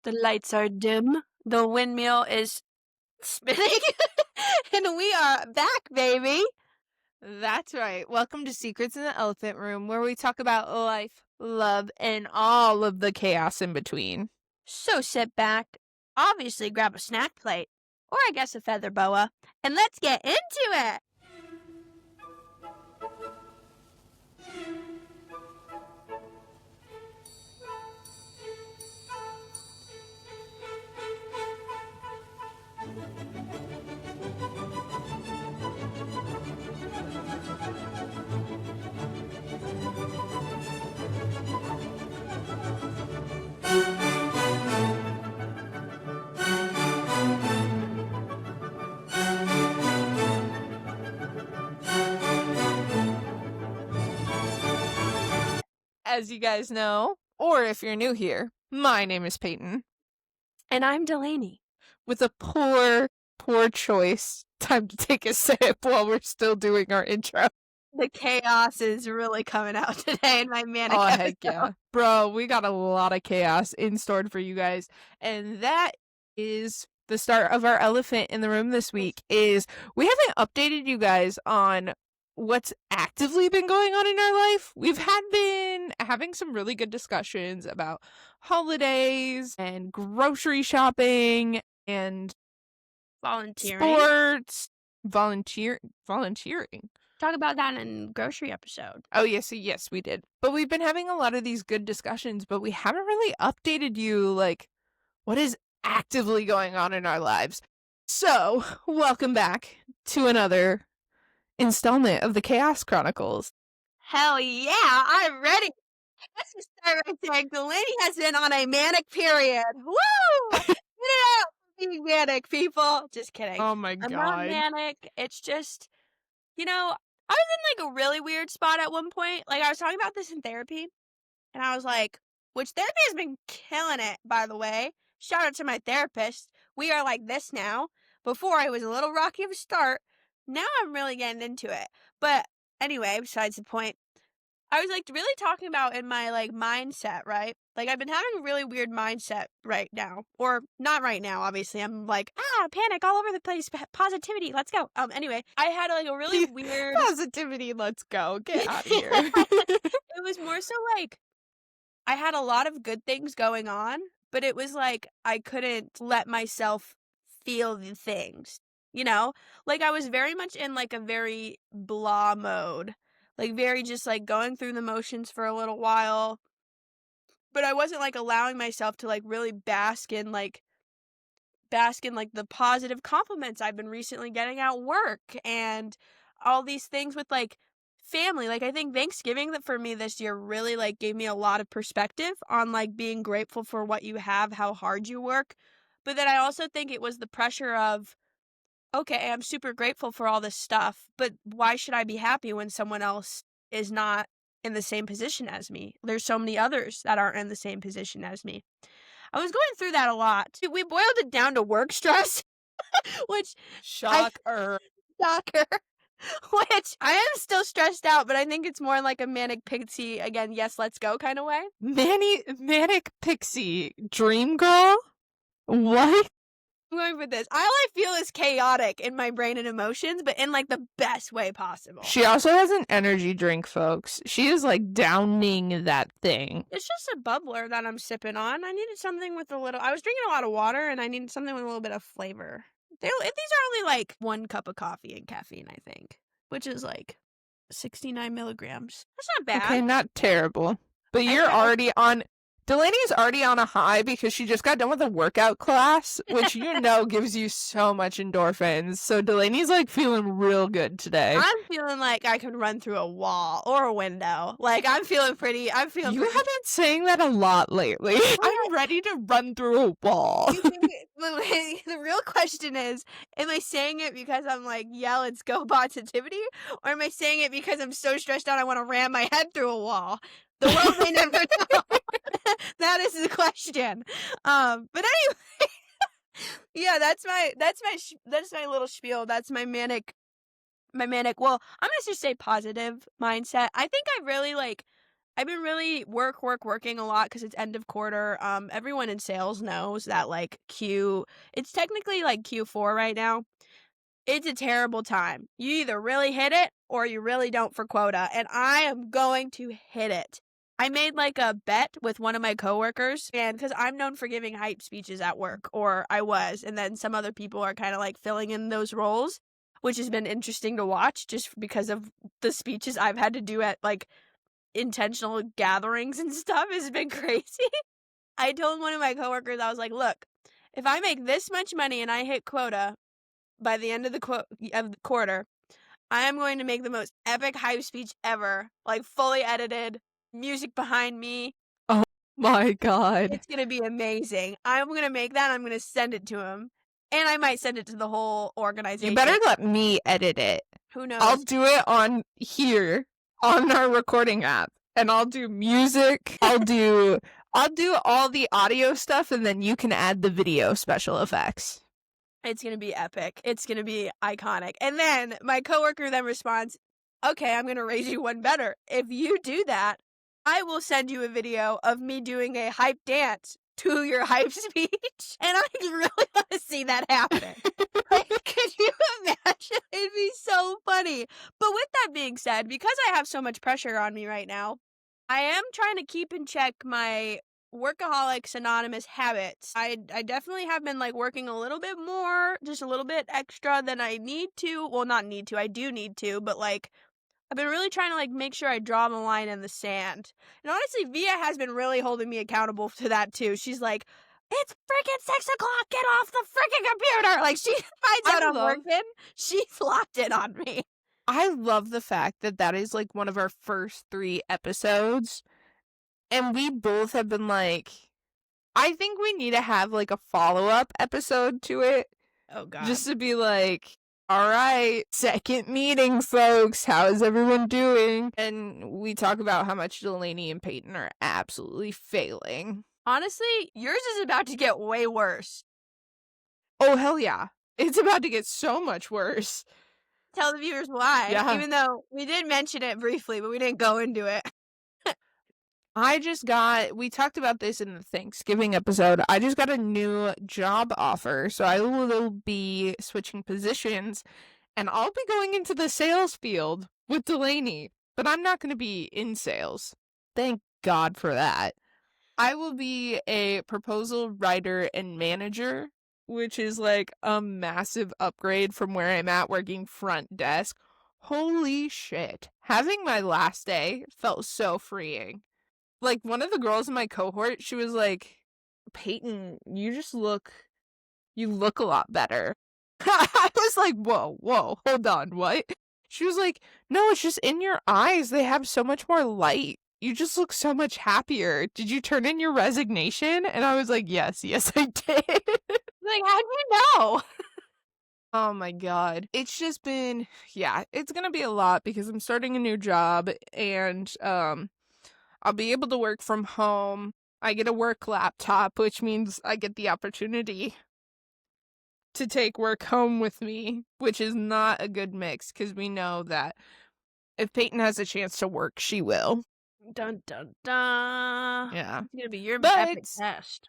The lights are dim. The windmill is spinning. And we are back, baby. That's right. Welcome to Secrets in the Elephant Room, where we talk about life, love, and all of the chaos in between. So sit back, obviously grab a snack plate, or I guess a feather boa, and let's get into it. As you guys know, or if you're new here, my name is Payton. And I'm Dalany. With a poor choice. Time to take a sip while we're still doing our intro. The chaos is really coming out today in my manic episode. Heck yeah. Bro, we got a lot of chaos in store for you guys. And that is the start of our elephant in the room this week. Is we haven't updated you guys on what's actively been going on in our life. We've been having some really good discussions about holidays and grocery shopping and Volunteering. sports, volunteering. Talk about that in grocery episode. Oh, yes, we did. But we've been having a lot of these good discussions, but we haven't really updated you, like, what is actively going on in our lives. So, welcome back to another installment of the Chaos Chronicles. Hell yeah, I'm ready. Let's just start right there. Dalany has been on a manic period. Woo! Get it out for being manic, people. Just kidding. Oh my god. I'm not manic. It's just, I was in like a really weird spot at one point. Like I was talking about this in therapy, and I was like, which therapy has been killing it, by the way. Shout out to my therapist. We are like this now. Before I was a little rocky of a start. Now I'm really getting into it. But anyway, besides the point, I was like really talking about in my like mindset, right? Like I've been having a really weird mindset right now. Or not right now, obviously. I'm like, panic all over the place. Positivity, let's go. Anyway, I had like a really weird positivity, let's go. Get out of here. It was more so like I had a lot of good things going on, but it was like I couldn't let myself feel the things. Like I was very much in like a very blah mode, like very just like going through the motions for a little while, but I wasn't like allowing myself to like really bask in like the positive compliments I've been recently getting at work and all these things with like family. Like I think Thanksgiving that for me this year really like gave me a lot of perspective on like being grateful for what you have, how hard you work. But then I also think it was the pressure of, okay, I'm super grateful for all this stuff, but why should I be happy when someone else is not in the same position as me? There's so many others that aren't in the same position as me. I was going through that a lot. We boiled it down to work stress, which... Shocker. Which I am still stressed out, but I think it's more like a manic pixie, again, yes, let's go kind of way. Manic pixie dream girl? What? I'm going for this. All I feel is chaotic in my brain and emotions, but in like the best way possible. She also has an energy drink, folks. She is like downing that thing. It's just a bubbler that I'm sipping on. I needed something with a little... I was drinking a lot of water, and I needed something with a little bit of flavor. These are only like 1 cup of coffee and caffeine, I think, which is like 69 milligrams. That's not bad. Okay, not terrible. But you're already on... Dalany's already on a high because she just got done with a workout class, which gives you so much endorphins. So Dalany's like feeling real good today. I'm feeling like I could run through a wall or a window. Like I'm feeling pretty. You have been saying that a lot lately. I'm ready to run through a wall. The real question is, am I saying it because I'm like, yeah, let's go positivity? Or am I saying it because I'm so stressed out I want to ram my head through a wall? The world may never know. That is the question. But anyway, yeah, that's my little spiel. That's my manic. Well, I'm gonna just say positive mindset. I think I really like I've been really working a lot because it's end of quarter. Everyone in sales knows that, like, it's technically, like, Q4 right now. It's a terrible time. You either really hit it or you really don't for quota, and I am going to hit it. I made, like, a bet with one of my coworkers, and because 'cause I'm known for giving hype speeches at work, or I was, and then some other people are kinda, like, filling in those roles, which has been interesting to watch just because of the speeches I've had to do at, like, intentional gatherings and stuff has been crazy. I told one of my coworkers, I was like, "Look, if I make this much money and I hit quota by the end of the quarter, I am going to make the most epic hype speech ever, like, fully edited, music behind me. Oh my god. It's gonna be amazing. I'm gonna make that, I'm gonna send it to him, and I might send it to the whole You better organization. let me edit it. Who I'll knows?" do it on here, on our recording app, and I'll do music, I'll do all the audio stuff, and then you can add the video special effects. It's gonna be epic. It's gonna be iconic. And then my coworker then responds, "Okay, I'm gonna raise you one better. If you do that, I will send you a video of me doing a hype dance to your hype speech." And I really wanna see that happen. Like, could you imagine? It'd be so funny. But with that being said, because I have so much pressure on me right now, I am trying to keep in check my Workaholics Anonymous habits. I definitely have been, like, working a little bit more, just a little bit extra than I need to. Well, not need to, I do need to, but, like, I've been really trying to, like, make sure I draw the line in the sand. And honestly, Via has been really holding me accountable to that too. She's like, "It's freaking 6 o'clock, get off the freaking computer!" Like, she finds I out I'm love working, she's locked in on me. I love the fact that that is, like, one of our first 3 episodes, and we both have been like, I think we need to have, like, a follow-up episode to it, Oh god. just to be like, "Alright, second meeting, folks, how is everyone doing?" And we talk about how much Dalany and Payton are absolutely failing. Honestly, yours is about to get way worse. Oh, hell yeah. It's about to get so much worse. Tell the viewers why, Yeah. even though we did mention it briefly, but we didn't go into it. We talked about this in the Thanksgiving episode. I just got a new job offer, so I will be switching positions and I'll be going into the sales field with Dalany, but I'm not going to be in sales. Thank God for that. I will be a proposal writer and manager, which is like a massive upgrade from where I'm at working front desk. Holy shit. Having my last day felt so freeing. Like, one of the girls in my cohort, she was like, "Payton, you look a lot better." I was like, whoa, hold on, what? She was like, "No, it's just in your eyes. They have so much more light. You just look so much happier. Did you turn in your resignation?" And I was like, yes, I did. Like, how'd you know? Oh my god. It's just been, yeah, it's gonna be a lot because I'm starting a new job and, I'll be able to work from home. I get a work laptop, which means I get the opportunity to take work home with me, which is not a good mix because we know that if Peyton has a chance to work, she will. Dun dun dun. Yeah. It's gonna be your But, epic test.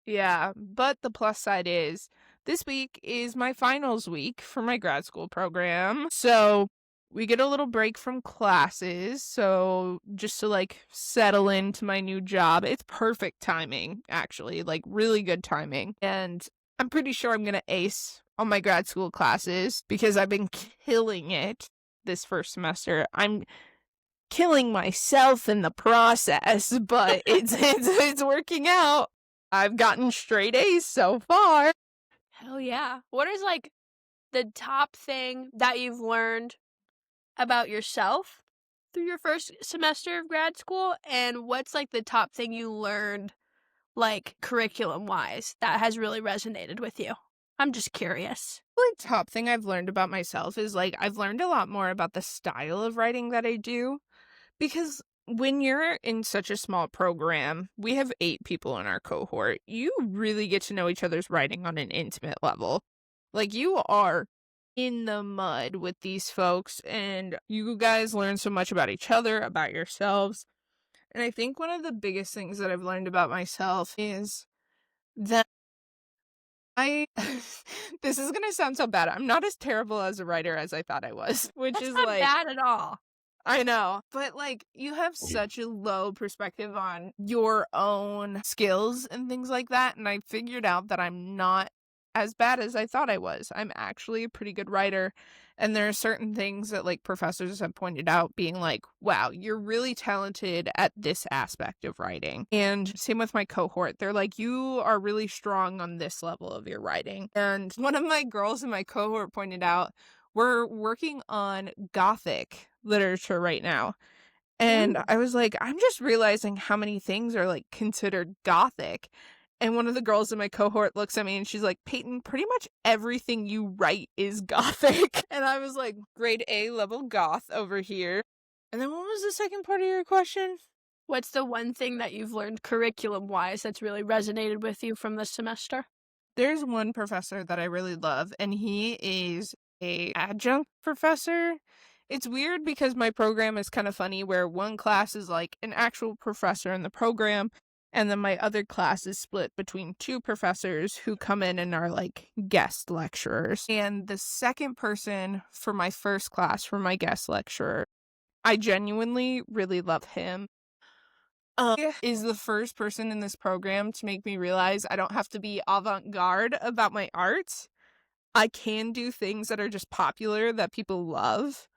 yeah, but the plus side is this week is my finals week for my grad school program. So we get a little break from classes. So just to like settle into my new job, it's perfect timing, actually, like really good timing. And I'm pretty sure I'm going to ace all my grad school classes because I've been killing it this first semester. I'm killing myself in the process, but it's working out. I've gotten straight A's so far. Hell yeah. What is, like, the top thing that you've learned about yourself through your first semester of grad school? And what's, like, the top thing you learned, like, curriculum-wise that has really resonated with you? I'm just curious. The top thing I've learned about myself is like I've learned a lot more about the style of writing that I do because when you're in such a small program, we have 8 people in our cohort. You really get to know each other's writing on an intimate level. Like you are in the mud with these folks and you guys learn so much about each other, about yourselves. And I think one of the biggest things that I've learned about myself is that I this is gonna sound so bad. I'm not as terrible as a writer as I thought I was, which That's is not like bad at all. I know, but, like, you have such a low perspective on your own skills and things like that, and I figured out that I'm not as bad as I thought I was. I'm actually a pretty good writer, and there are certain things that, like, professors have pointed out being like, "Wow, you're really talented at this aspect of writing." And same with my cohort. They're like, "You are really strong on this level of your writing." And one of my girls in my cohort pointed out, we're working on Gothic literature right now. And Mm. I was like, I'm just realizing how many things are like considered Gothic. And one of the girls in my cohort looks at me and she's like, Peyton, pretty much everything you write is Gothic. And I was like, grade A level goth over here. And then what was the second part of your question? What's the one thing that you've learned curriculum-wise that's really resonated with you from this semester? There's one professor that I really love, and he is a adjunct professor. It's weird because my program is kind of funny where one class is like an actual professor in the program, and then my other class is split between two professors who come in and are like guest lecturers. And the second person for my first class, for my guest lecturer, I genuinely really love him. Is the first person in this program to make me realize I don't have to be avant-garde about my art. I can do things that are just popular that people love.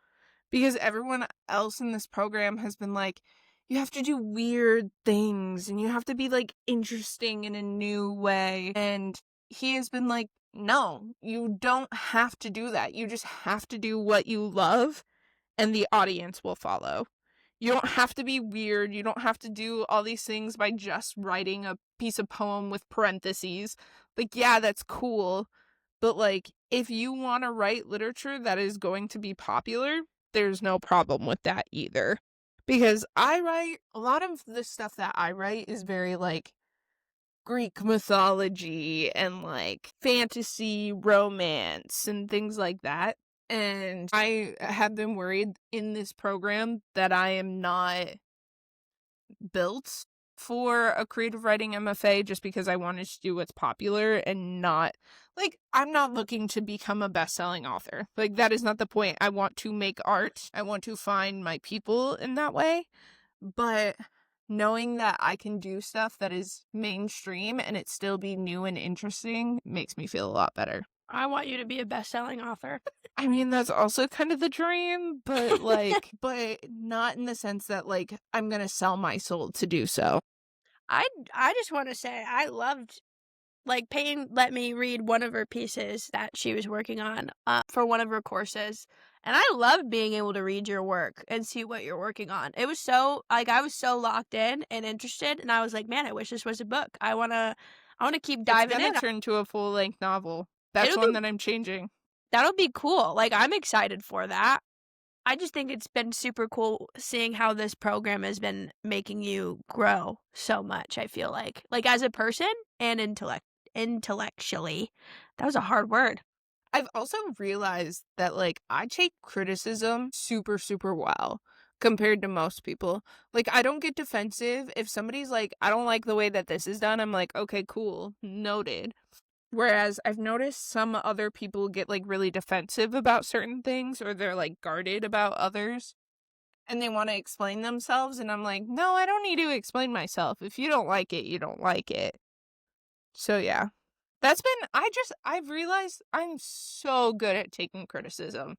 Because everyone else in this program has been like, you have to do weird things and you have to be like interesting in a new way. And he has been like, no, you don't have to do that. You just have to do what you love and the audience will follow. You don't have to be weird. You don't have to do all these things by just writing a piece of poem with parentheses. Like, yeah, that's cool. But, like, if you want to write literature that is going to be popular, there's no problem with that either. Because a lot of the stuff that I write is very, like, Greek mythology and, like, fantasy, romance, and things like that. And I have been worried in this program that I am not built for a creative writing MFA just because I wanted to do what's popular and not like I'm not looking to become a best-selling author. Like that is not the point. I want to make art. I want to find my people in that way. But knowing that I can do stuff that is mainstream and it still be new and interesting makes me feel a lot better. I want you to be a best-selling author. I mean, that's also kind of the dream, but like, but not in the sense that like I'm gonna sell my soul to do so. I just wanna say I loved like, Payne let me read one of her pieces that she was working on, for one of her courses, and I loved being able to read your work and see what you're working on. It was so like, I was so locked in and interested, and I was like, "Man, I wish this was a book. I wanna keep It's diving gonna in." turn to a full-length novel. That's It'll one be that I'm changing. that'll be cool, like, I'm excited for that. I just think it's been super cool seeing how this program has been making you grow so much, I feel like, as a person and intellectually. That was a hard word. I've also realized that like I take criticism super, super well compared to most people. Like I don't get defensive if somebody's like, I don't like the way that this is done. I'm like, okay, cool, noted. Whereas I've noticed some other people get like really defensive about certain things or they're like guarded about others and they want to explain themselves. And I'm like, no, I don't need to explain myself. If you don't like it, you don't like it. So yeah, I've realized I'm so good at taking criticism.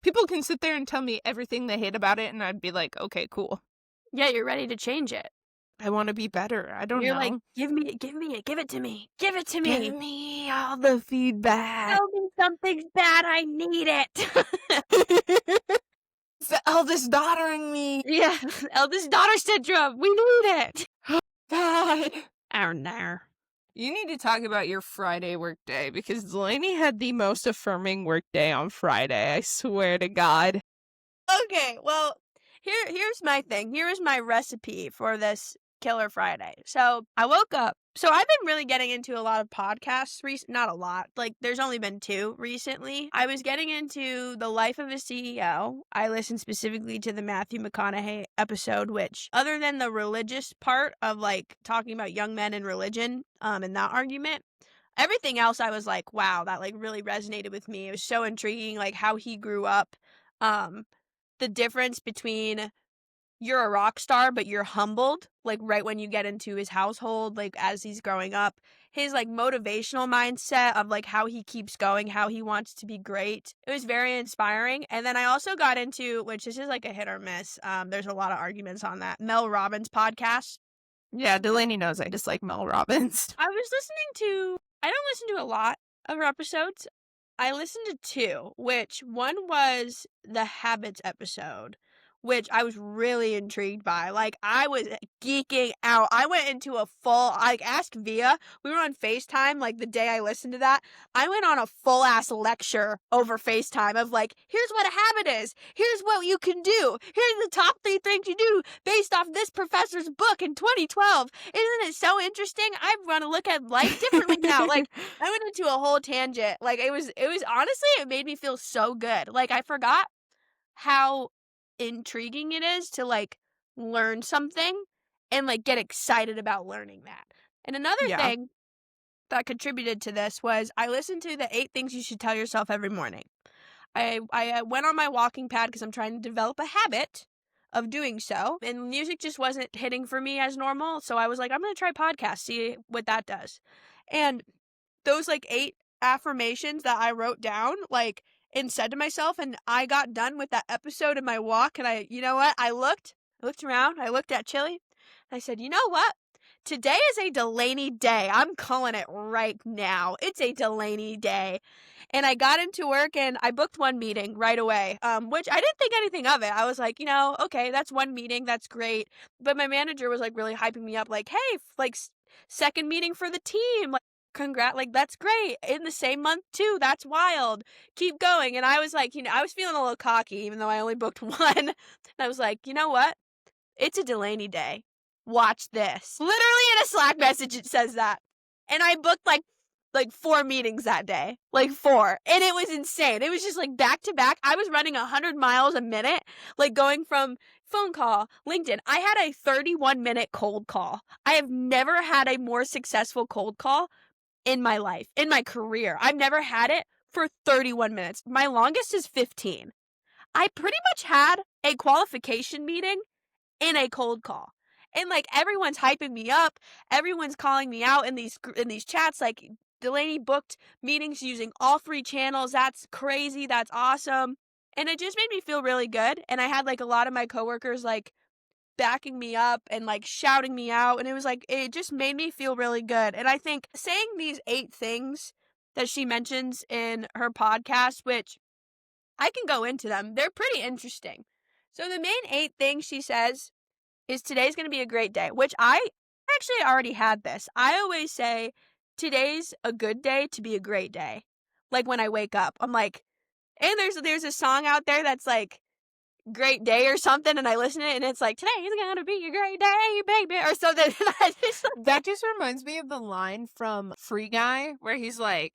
People can sit there and tell me everything they hate about it, and I'd be like, okay, cool. Yeah, you're ready to change it. I want to be better. I don't You're like, know. give me it, give it to me, give it to Give me. me all the feedback. Tell me something's bad, I need it. It's the eldest daughter in me. Yeah, eldest daughter syndrome, we need it. God. Arr. You need to talk about your Friday workday because Delaney had the most affirming workday on Friday. I swear to God. Okay, well, here's my thing. Here is my recipe for this killer Friday. So I woke up. So I've been really getting into a lot of podcasts not a lot. Like there's only been 2 recently. I was getting into The Life of a CEO. I listened specifically to the Matthew McConaughey episode, which other than the religious part of like talking about young men and religion, and that argument, everything else I was like, wow, that like really resonated with me. It was so intriguing, like how he grew up. The difference between you're a rock star, but you're humbled, like, right when you get into his household, like, as he's growing up. His, like, motivational mindset of, like, how he keeps going, how he wants to be great. It was very inspiring. And then I also got into, which this is, like, a hit or miss, there's a lot of arguments on that, Mel Robbins' podcast. Yeah, Delaney knows I dislike Mel Robbins. I don't listen to a lot of her episodes. I listened to 2, which one was the Habits episode, which I was really intrigued by. Like, I was geeking out. I went into a full, like, ask Via. We were on FaceTime, like, the day I listened to that. I went on a full-ass lecture over FaceTime of, like, here's what a habit is. Here's what you can do. Here's the top 3 things you do based off this professor's book in 2012. Isn't it so interesting? I want to look at life differently now. Like, I went into a whole tangent. Like, it was honestly, it made me feel so good. Like, I forgot how intriguing it is to, like, learn something and, like, get excited about learning that. And another Yeah. thing that contributed to this was I listened to the 8 things you should tell yourself every morning. I went on my walking pad because I'm trying to develop a habit of doing so, and music just wasn't hitting for me as normal, so I was like, I'm gonna try podcasts, see what that does. And those, like, 8 affirmations that I wrote down, like, and said to myself, and I got done with that episode in my walk, and you know what? I looked around, I looked at Chili, and I said, you know what? Today is a Delaney day. I'm calling it right now. It's a Delaney day. And I got into work and I booked one meeting right away, which I didn't think anything of it. I was like, okay, that's one meeting. That's great. But my manager was like really hyping me up, like, hey, like second meeting for the team. Like, like, that's great. In the same month too. That's wild. Keep going. And I was like, I was feeling a little cocky, even though I only booked one. And I was like, you know what? It's a Delaney day. Watch this. Literally in a Slack message it says that. And I booked like 4 meetings that day. Like 4. And it was insane. It was just like back to back. I was running 100 miles a minute, like going from phone call, LinkedIn. I had a 31-minute cold call. I have never had a more successful cold call in my life, in my career. I've never had it for 31 minutes. My longest is 15. I pretty much had a qualification meeting in a cold call. And like everyone's hyping me up, everyone's calling me out in these chats, like, Delaney booked meetings using all 3 channels. That's crazy. That's awesome. And it just made me feel really good. And I had like a lot of my coworkers like backing me up and like shouting me out, and it was like it just made me feel really good. And I think saying these 8 things that she mentions in her podcast, which I can go into them, they're pretty interesting. So the main 8 things she says is today's going to be a great day, which I actually already had this. I always say today's a good day to be a great day. Like when I wake up, I'm like, and there's a song out there that's like great day or something, and I listen to it and it's like today's going to be a great day, baby, or something. And I just That just reminds me of the line from Free Guy where he's like,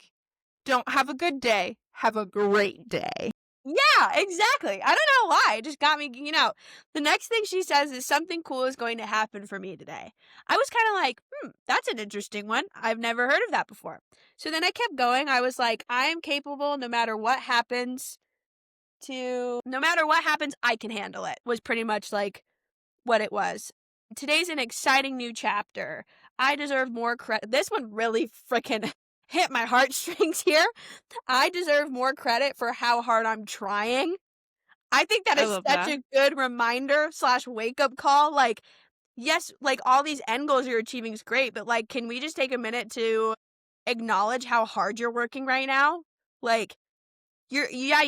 don't have a good day, have a great day. yeah, exactly. I don't know why. It just got me, The next thing she says is something cool is going to happen for me today. I was kind of like, that's an interesting one. I've never heard of that before. So then I kept going. I was like, I am capable no matter what happens I can handle it, was pretty much like what it was. Today's an exciting new chapter. I deserve more credit. This one really freaking hit my heartstrings here. I deserve more credit for how hard I'm trying. I think that I is love such that. a good reminder / wake up call. Like, yes, like all these end goals you're achieving is great, but like, can we just take a minute to acknowledge how hard you're working right now? Like, you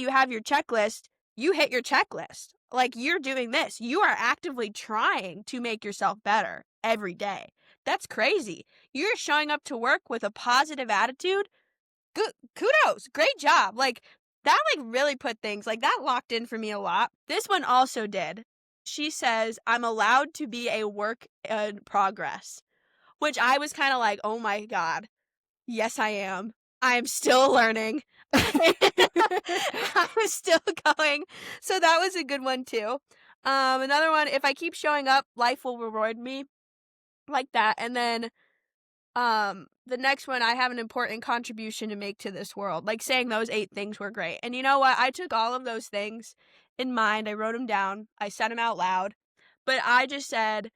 have your checklist. You hit your checklist. Like, you're doing this. You are actively trying to make yourself better every day. That's crazy. You're showing up to work with a positive attitude. Good, kudos, great job. Like, that like really put things like that locked in for me a lot. This one also did. She says, "I'm allowed to be a work in progress," which I was kind of like, "Oh my God. Yes, I am. I am still learning." I was still going. So that was a good one too. Another one, if I keep showing up, life will reward me, like that. And then the next one, I have an important contribution to make to this world. Like saying those 8 things were great. And you know what? I took all of those things in mind. I wrote them down. I said them out loud. But I just said,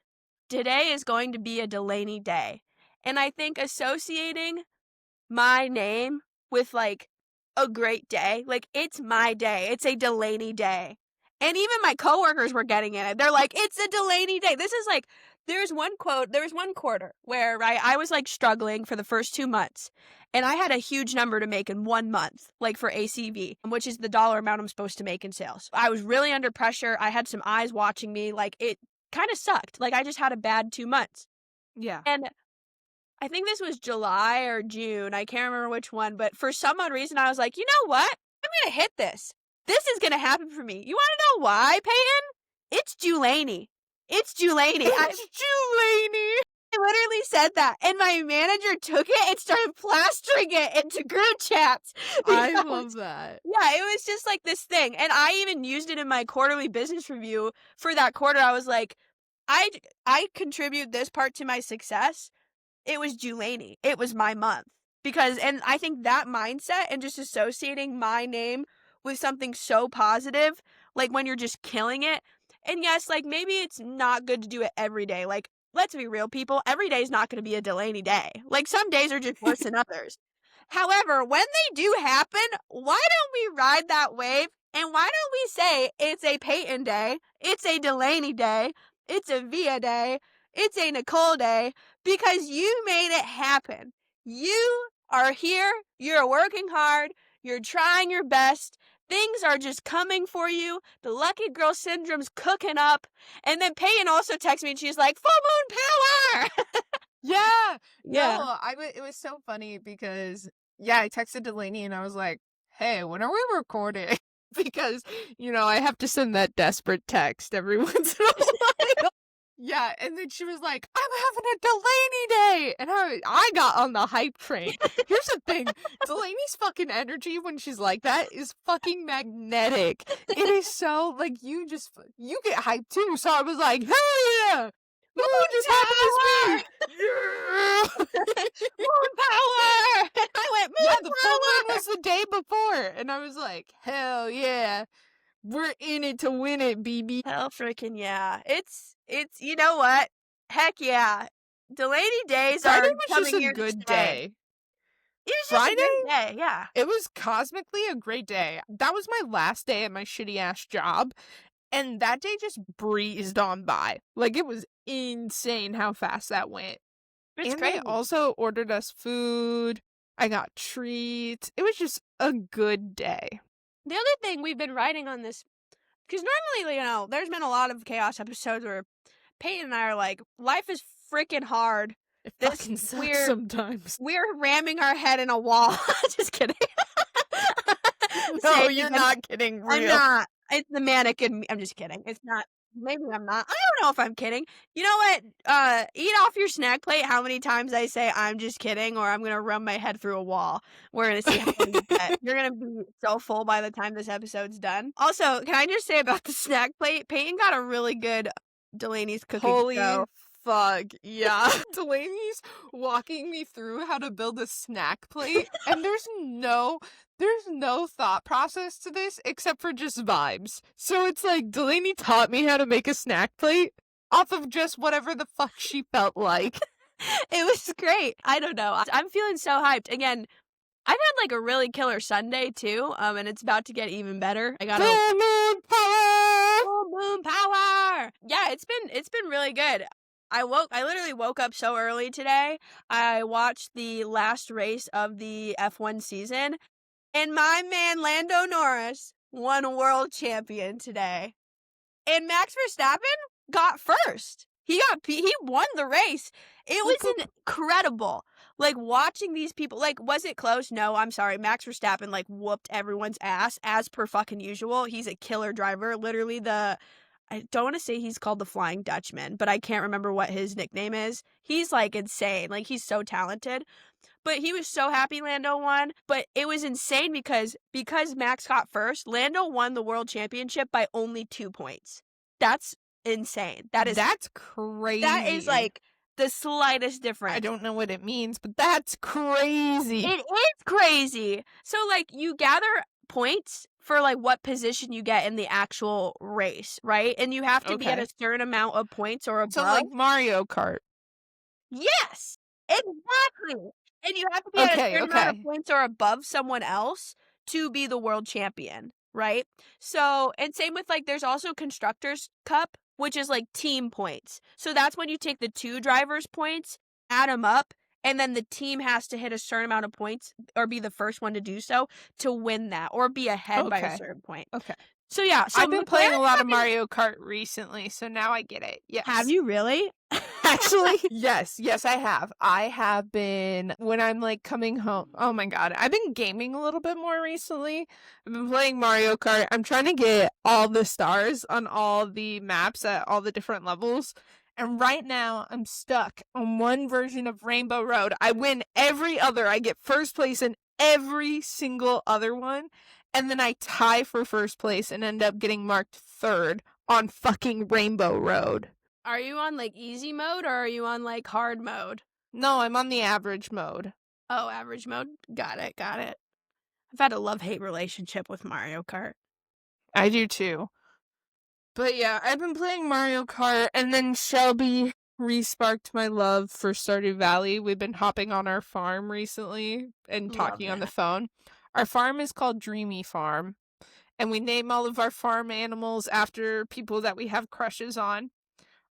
today is going to be a Dalany day. And I think associating my name with like a great day, like it's my day. It's a Dalany day. And even my coworkers were getting in it. They're like, it's a Dalany day. This is like, there's one quarter where, right, I was like struggling for the first 2 months. And I had a huge number to make in 1 month, like for ACV, which is the dollar amount I'm supposed to make in sales. I was really under pressure. I had some eyes watching me. Like it kind of sucked. Like I just had a bad 2 months. Yeah. And I think this was July or June. I can't remember which one, but for some odd reason, I was like, you know what? I'm going to hit this. This is going to happen for me. You want to know why, Peyton? It's Julaney. It's Julaney. It's Julaney. I literally said that, and my manager took it and started plastering it into group chats. I love that. Yeah, it was just like this thing. And I even used it in my quarterly business review for that quarter. I was like, I contribute this part to my success. It was Julaney. It was my month. And I think that mindset and just associating my name with something so positive, like when you're just killing it. And yes, like maybe it's not good to do it every day. Like, let's be real, people. Every day is not going to be a Dalany day. Like some days are just worse than others. However, when they do happen, why don't we ride that wave? And why don't we say it's a Peyton day, it's a Dalany day, it's a Via day, it's a Nicole day, because you made it happen. You are here, you're working hard, you're trying your best, things are just coming for you, the lucky girl syndrome's cooking up, and then Peyton also texts me and she's like, full moon power! Yeah. Yeah. No, it was so funny because, yeah, I texted Dalany and I was like, hey, when are we recording? Because, I have to send that desperate text every once in a while. Yeah, and then she was like, I'm having a Dalany day! And I got on the hype train. Here's the thing, Delaney's fucking energy when she's like that is fucking magnetic. It is so, like, you get hyped too, so I was like, hell yeah! What just happened this week? Yeah! Moon power! I went, moon Yeah, power! the full moon was the day before, and I was like, hell yeah! We're in it to win it, BB. Hell freaking yeah. It's, you know what? Heck yeah. Dalany days Friday are was just coming a here to good stay. day. It was just a good day, yeah. It was cosmically a great day. That was my last day at my shitty ass job, and that day just breezed on by. Like, it was insane how fast that went. It's And crazy. they also ordered us food. I got treats. It was just a good day. The other thing we've been writing on this, because normally, there's been a lot of Chaos episodes where Peyton and I are like, life is freaking hard. It fucking sucks sometimes. We're ramming our head in a wall. Just kidding. No, you're not kidding. Real. I'm not. It's the manic in me. I'm just kidding. It's not. Maybe I'm not. I don't know if I'm kidding. You know what? Eat off your snack plate. How many times I say I'm just kidding, or I'm gonna run my head through a wall. We're gonna see how many you get. You're gonna be so full by the time this episode's done. Also, can I just say about the snack plate? Peyton got a really good Delaney's cooking Holy show. fuck, yeah. Delaney's walking me through how to build a snack plate, and there's no thought process to this except for just vibes. So it's like Delaney taught me how to make a snack plate off of just whatever the fuck she felt like. It was great. I don't know. I'm feeling so hyped. Again, I've had like a really killer Sunday too, and it's about to get even better. I got Full moon power! full moon power. Yeah, it's been really good. I literally woke up so early today. I watched the last race of the F1 season, and my man Lando Norris won world champion today. And Max Verstappen got first. He won the race. It was incredible. Like watching these people, like, was it close? No, I'm sorry. Max Verstappen like whooped everyone's ass as per fucking usual. He's a killer driver. Literally I don't wanna say he's called the Flying Dutchman, but I can't remember what his nickname is. He's, like, insane, like, he's so talented. But he was so happy Lando won, but it was insane because Max got first, Lando won the world championship by only 2 points. That's insane. That's That is, crazy. like, the slightest I difference. don't know what it means, but that's crazy. It is crazy. So, like, you gather points for, like, what position you get in the actual race, right? And you have to be at a Okay. certain amount of points or So above. like Mario Kart. Yes! Exactly! And you have to be at a Okay, certain amount of okay. points or above someone else to be the world champion, right? So and same with, like, there's also Constructors' Cup, which is, like, team points. So that's when you take the 2 drivers' points, add them up, and then the team has to hit a certain amount of points or be the first one to do so to win that or be ahead by a Okay. certain point. Okay. So, yeah, so I've been playing a McLaren's lot of having. Mario Kart recently, so now I get it. Have Yes. you really? Actually? Yes, I have. I have been when I'm like coming home. Oh my god, I've been gaming a little bit more recently. I've been playing Mario Kart. I'm trying to get all the stars on all the maps at all the different levels. And right now, I'm stuck on one version of Rainbow Road. I win every other. I get first place in every single other one. And then I tie for first place and end up getting marked third on fucking Rainbow Road. Are you on, like, easy mode or are you on, like, hard mode? No, I'm on the average mode. Oh, average mode? Got it, got it. I've had a love-hate relationship with Mario Kart. I do too. But yeah, I've been playing Mario Kart, and then Shelby resparked my love for Stardew Valley. We've been hopping on our farm recently and Love talking on the that. phone. Our farm is called Dreamy Farm, and we name all of our farm animals after people that we have crushes on.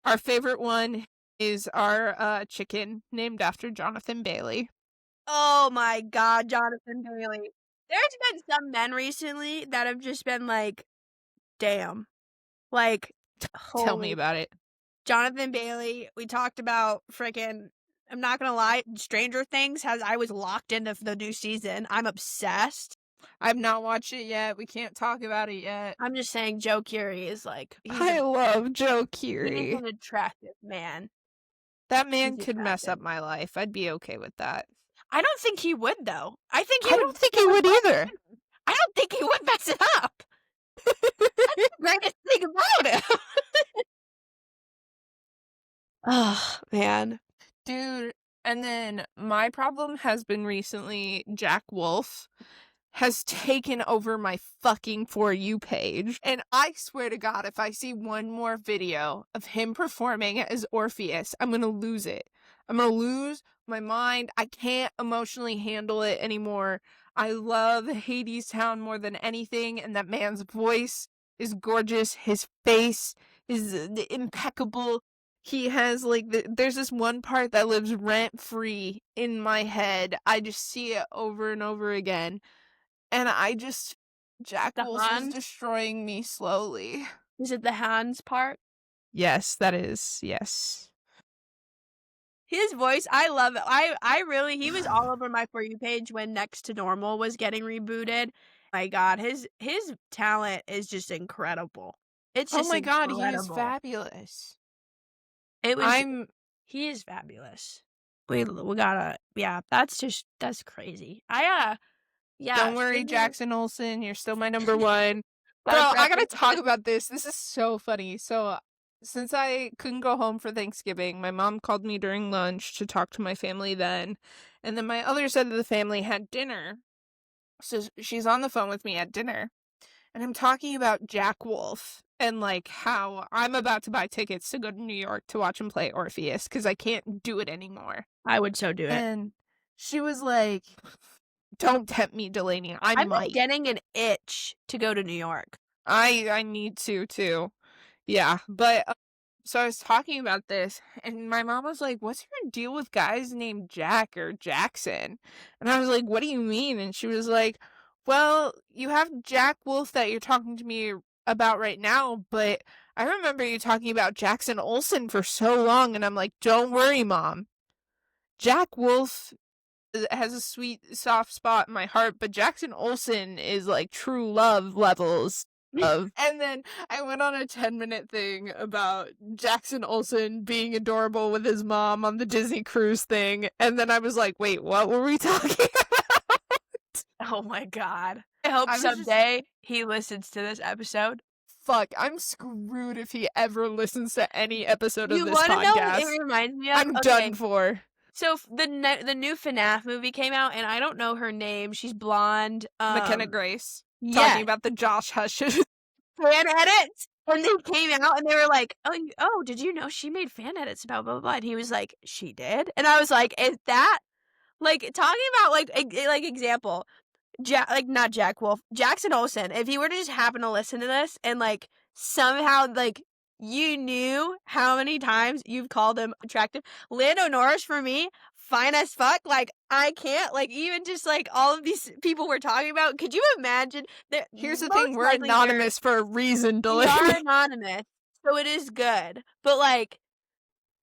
Our favorite one is our chicken, named after Jonathan Bailey. Oh my god, Jonathan Bailey. There's been some men recently that have just been like, "Damn." Like, Tell me holy about it. Jonathan Bailey, we talked about frickin' I'm not gonna lie, Stranger Things I was locked into the new season. I'm obsessed. I've not watched it yet. We can't talk about it yet. I'm just saying Joe Curie is like, I love Joe he's Curie. an attractive man. That He's man could mess attractive. up my life. I'd be okay with that. I don't think he would though. I think I don't think he he would would love either. it. I don't think he would mess it up. That's the greatest thing about him. Oh, man. Dude, and then my problem has been recently Jack Wolf has taken over my fucking For You page. And I swear to God, if I see one more video of him performing as Orpheus, I'm gonna lose it. I'm gonna lose my mind. I can't emotionally handle it anymore. I love Hades Town more than anything, and that man's voice is gorgeous. His face is impeccable. He has like there's this one part that lives rent free in my head. I just see it over and over again. And Jack The Wolf is Hans? destroying me slowly. Is it the Hans part? Yes, that is. Yes. His voice, I love it. I really he was all over my For You page when Next to Normal was getting rebooted. My god, his talent is just incredible. It's Oh just my god, he is incredible. fabulous. It was I'm he is fabulous. We gotta yeah, that's crazy. Yeah, Don't worry, Stranger Jackson Olsen, you're still my number one. Bro, That's I gotta talk represented. about this. This is so funny. So, since I couldn't go home for Thanksgiving, my mom called me during lunch to talk to my family then. And then my other side of the family had dinner. So she's on the phone with me at dinner. And I'm talking about Jack Wolf and like how I'm about to buy tickets to go to New York to watch him play Orpheus because I can't do it anymore. I would so do it. And she was like, "Don't tempt me, Delaney. I I've been might. getting an itch to go to New York. I need to too." Yeah, but so I was talking about this, and my mom was like, "What's your deal with guys named Jack or Jackson?" And I was like, "What do you mean?" And she was like, "Well, you have Jack Wolf that you're talking to me about right now, but I remember you talking about Jackson Olsen for so long." And I'm like, "Don't worry, Mom. Jack Wolf has a sweet, soft spot in my heart, but Jackson Olsen is like true love levels." And then I went on a 10-minute thing about Jackson Olsen being adorable with his mom on the Disney cruise thing. And then I was like, wait, what were we talking about? Oh my god. I hope I was just- someday he listens to this episode. Fuck, I'm screwed if he ever listens to any episode You of this wanna know what podcast. it reminds me of? I'm done for. So the new FNAF movie came out, and I don't know her name. She's blonde. McKenna Grace. Yeah. Talking about the Josh Hutchins fan edits. And they came out and they were like, oh, did you know she made fan edits about blah, blah, blah? And he was like, she did? And I was like, is that, like, talking about, like example, not Jack Wolf, Jackson Olsen, if he were to just happen to listen to this and, like, somehow, like, you knew how many times you've called him attractive. Lando Norris, for me, fine as fuck. Like, I can't, like, even just, like, all of these people we're talking about, could you imagine that? Here's the thing, we're anonymous for a reason, We are anonymous, so it is good. But, like,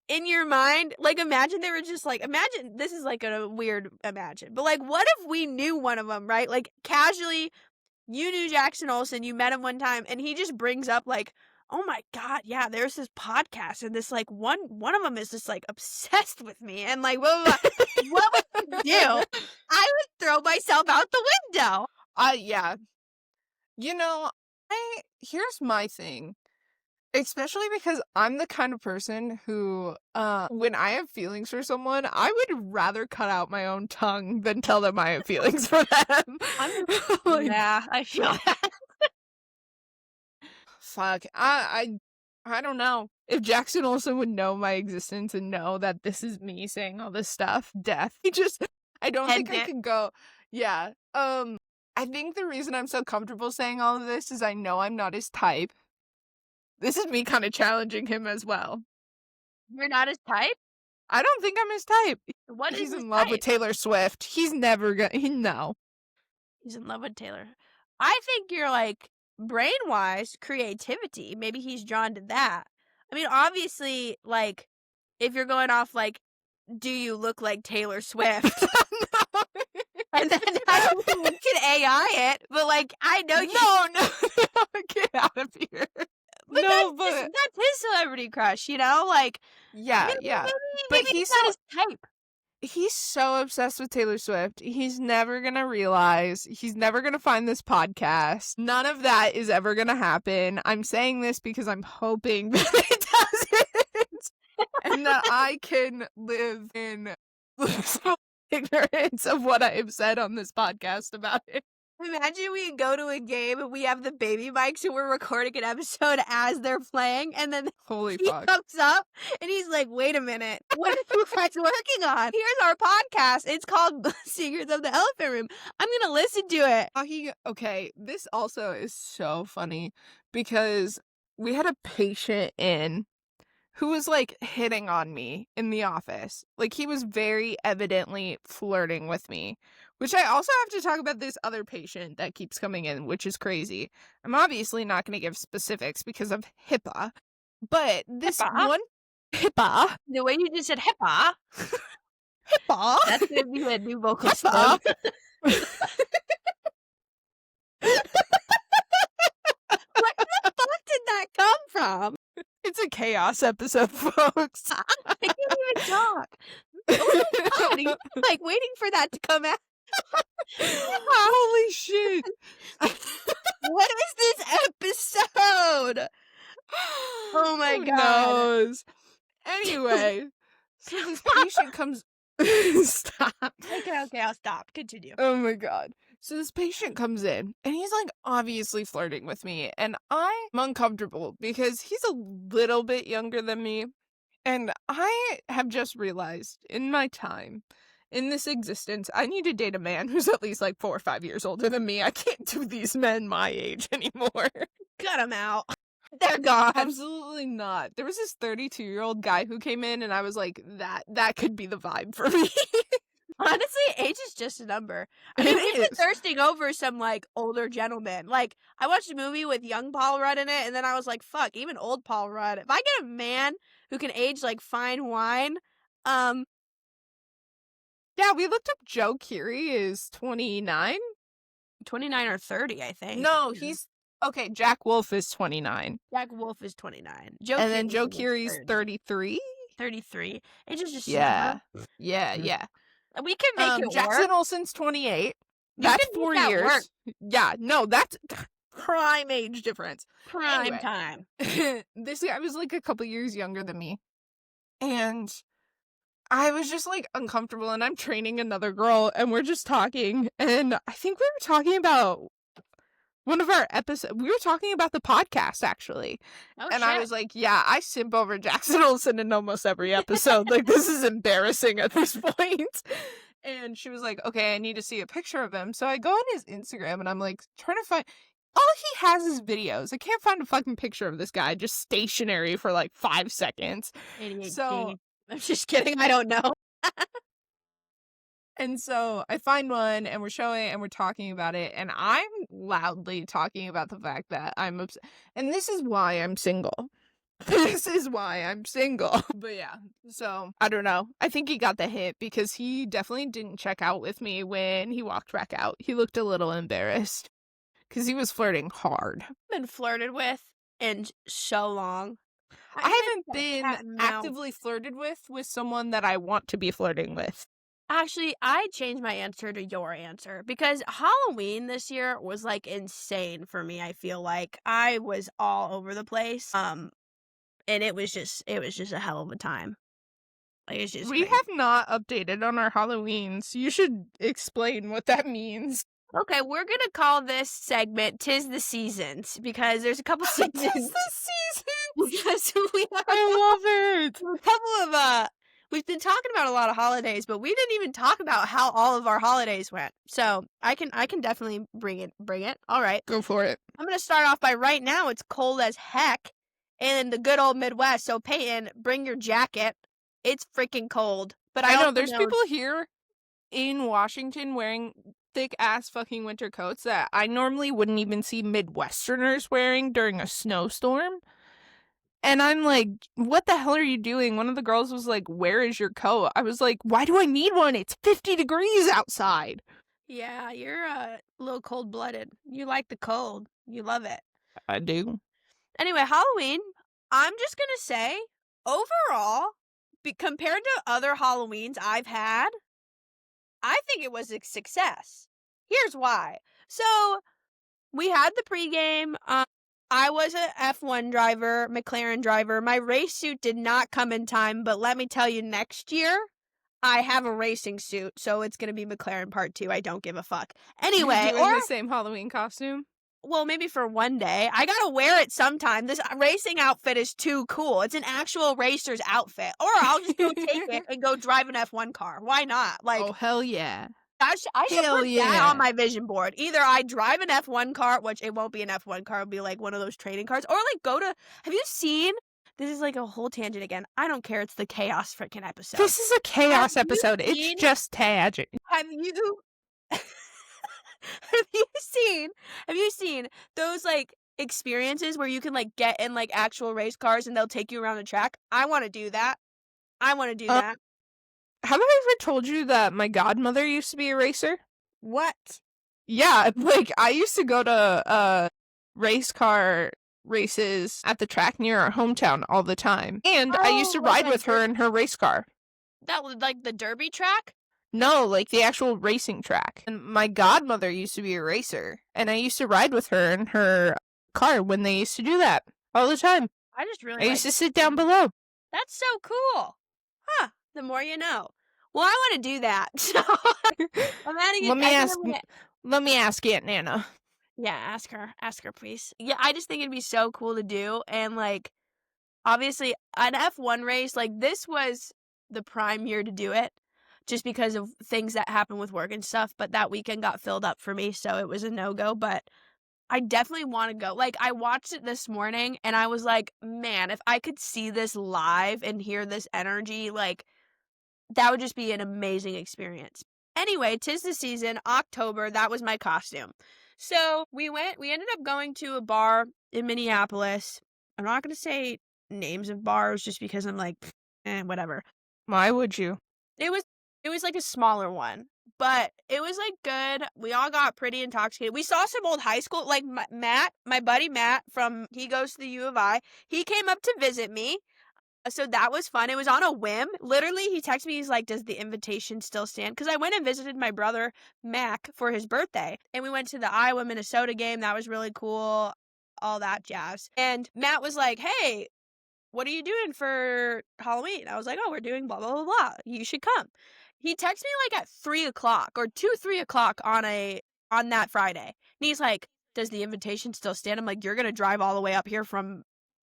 in your mind, like, imagine they were just, like, imagine, this is, like, a weird imagine, but, like, what if we knew one of them, right? Like, casually, you knew Jackson Olsen, you met him one time, and he just brings up, like, oh my god, yeah, there's this podcast, and this, like, one of them is just, like, obsessed with me, and, like, blah, blah, blah. What would you do? I would throw myself out the window. Yeah. You know, here's my thing. Especially because I'm the kind of person who, when I have feelings for someone, I would rather cut out my own tongue than tell them I have feelings for them. Yeah, I feel that. Fuck. I don't know. If Jackson Olsen would know my existence and know that this is me saying all this stuff, death. I don't think I could go. Yeah. I think the reason I'm so comfortable saying all of this is I know I'm not his type. This is me kind of challenging him as well. You're not his type? I don't think I'm his type. What is He's his in love type? with Taylor Swift. He's never gonna. No. He's in love with Taylor. I think you're, like, brain-wise, creativity. Maybe he's drawn to that. I mean, obviously, like, if you're going off, like, do you look like Taylor Swift? No. And then I don't think we can AI it, but, like, I know you. No, get out of here. But that's his celebrity crush, you know? Like, yeah. Maybe he's not his type. He's so obsessed with Taylor Swift. He's never gonna realize. He's never gonna find this podcast. None of that is ever gonna happen. I'm saying this because I'm hoping that it doesn't. And that I can live in ignorance of what I have said on this podcast about it. Imagine we go to a game and we have the baby mics and we're recording an episode as they're playing, and then Holy he fuck. comes up and he's like, wait a minute, what are you guys working on? Here's our podcast. It's called Secrets of the Elephant Room. I'm gonna listen to it. Okay, this also is so funny because we had a patient in who was, like, hitting on me in the office. Like, he was very evidently flirting with me, which I also have to talk about this other patient that keeps coming in, which is crazy. I'm obviously not going to give specifics because of HIPAA, but this one HIPAA. The way you just said HIPAA. HIPAA. That's gonna be a new vocal song. Where the fuck did that come from? It's a chaos episode, folks. I can't even talk. Oh my god, he's, like, waiting for that to come out. Holy shit. What is this episode? Oh my Who god. knows? Anyway, so this patient comes. Stop. Okay, I'll stop. Continue. Oh my god. So this patient comes in and he's, like, obviously flirting with me, and I'm uncomfortable because he's a little bit younger than me, and I have just realized in my time in this existence I need to date a man who's at least, like, 4 or 5 years older than me. I can't do these men my age anymore. Cut them out. They're gone. Absolutely not. There was this 32-year-old guy who came in and I was like, that could be the vibe for me. Honestly, age is just a number. I mean, we've been thirsting over some, like, older gentlemen. Like, I watched a movie with young Paul Rudd in it, and then I was like, fuck, even old Paul Rudd. If I get a man who can age like fine wine, yeah, we looked up Joe Keery is 29. 29 or 30, I think. No, he's Okay, Jack Wolf is 29. Jack Wolf is 29. Joe And then Joe Keery's Keery's 33? 33. It's just a Yeah. number. Yeah. We can make it Jackson work. Olsen's 28. You That's can 4 make that years. work. Yeah, no, that's prime age difference. Prime Anyway. time. This guy was like a couple years younger than me. And I was just like uncomfortable, and I'm training another girl, and we're just talking, and I think we were talking about one of our episodes. We were talking about the podcast, actually. Oh, and shit. I was like, yeah, I simp over Jackson Olsen in almost every episode. Like, this is embarrassing at this point. And she was like, okay, I need to see a picture of him. So I go on his Instagram, and I'm like, trying to find... All he has is videos. I can't find a fucking picture of this guy just stationary for like 5 seconds. ADHD. So... I'm just kidding. I don't know. And so I find one, and we're showing it, and we're talking about it, and I'm loudly talking about the fact that I'm upset. And this is why I'm single. This is why I'm single. But yeah, so I don't know. I think he got the hit because he definitely didn't check out with me when he walked back out. He looked a little embarrassed because he was flirting hard. Been flirted with in so long. I haven't been actively flirted with someone that I want to be flirting with. Actually, I changed my answer to your answer because Halloween this year was like insane for me. I feel like I was all over the place. And it was just a hell of a time. Like, it's just We crazy. have not updated on our Halloweens. You should explain what that means. Okay, we're gonna call this segment "Tis the Seasons" because there's a couple seasons. Tis the seasons. Because we have I love it. a couple of we've been talking about a lot of holidays, but we didn't even talk about how all of our holidays went. So I can definitely bring it. All right. Go for it. I'm gonna start off by right now it's cold as heck in the good old Midwest. So Peyton, bring your jacket. It's freaking cold. But I know there's people here in Washington wearing thick ass fucking winter coats that I normally wouldn't even see Midwesterners wearing during a snowstorm. And I'm like, what the hell are you doing? One of the girls was like, where is your coat? I was like, why do I need one? It's 50 degrees outside. Yeah, you're a little cold-blooded. You like the cold. You love it. I do. Anyway, Halloween, I'm just going to say, overall, compared to other Halloweens I've had, I think it was a success. Here's why. So, we had the pregame. I was a F1 driver, McLaren driver. My race suit did not come in time, but let me tell you, next year, I have a racing suit, so it's going to be McLaren Part 2. I don't give a fuck. Anyway, You're doing the same Halloween costume? Well, maybe for one day. I gotta wear it sometime. This racing outfit is too cool. It's an actual racer's outfit. Or I'll just go take it and go drive an F1 car. Why not? Like, oh, hell yeah. I should Hell put yeah. that on my vision board. Either I drive an F1 car, which it won't be an F1 car, it'll be like one of those training cars, or like go to, have you seen, this is like a whole tangent again. I don't care. It's the Chaos freaking episode. This is a chaos episode. It's just tangent. Have you have you seen those like experiences where you can like get in like actual race cars and they'll take you around the track? I want to do that. Have I ever told you that my godmother used to be a racer? What? Yeah, like I used to go to race car races at the track near our hometown all the time. And I used to ride with her in her race car. That was like the derby track? No, like the actual racing track. And my godmother used to be a racer, and I used to ride with her in her car when they used to do that all the time. I used to sit down below. That's so cool. Huh. The more you know. Well, I want to do that. So let me ask Aunt Nana. Yeah, ask her, please. Yeah, I just think it'd be so cool to do. And like, obviously, an F1 race, like this was the prime year to do it. Just because of things that happened with work and stuff, but that weekend got filled up for me, so it was a no-go, but I definitely want to go. Like, I watched it this morning, and I was like, man, if I could see this live and hear this energy, like, that would just be an amazing experience. Anyway, 'tis the season, October, that was my costume. So, we ended up going to a bar in Minneapolis. I'm not going to say names of bars just because I'm like, whatever. Why would you? It was like a smaller one, But it was, like, good. We all got pretty intoxicated. We saw some old high school, like, Matt, my buddy Matt he goes to the U of I. He came up to visit me. So that was fun. It was on a whim. Literally, he texted me. He's like, "Does the invitation still stand?" Because I went and visited my brother Mac for his birthday, and we went to the Iowa Minnesota game. That was really cool. All that jazz. And Matt was like, "Hey, what are you doing for Halloween?" I was like, "Oh, we're doing blah blah blah blah. You should come." He texted me like at 3:00 or 2-3 o'clock on that Friday, and he's like, "Does the invitation still stand?" I'm like, "You're gonna drive all the way up here from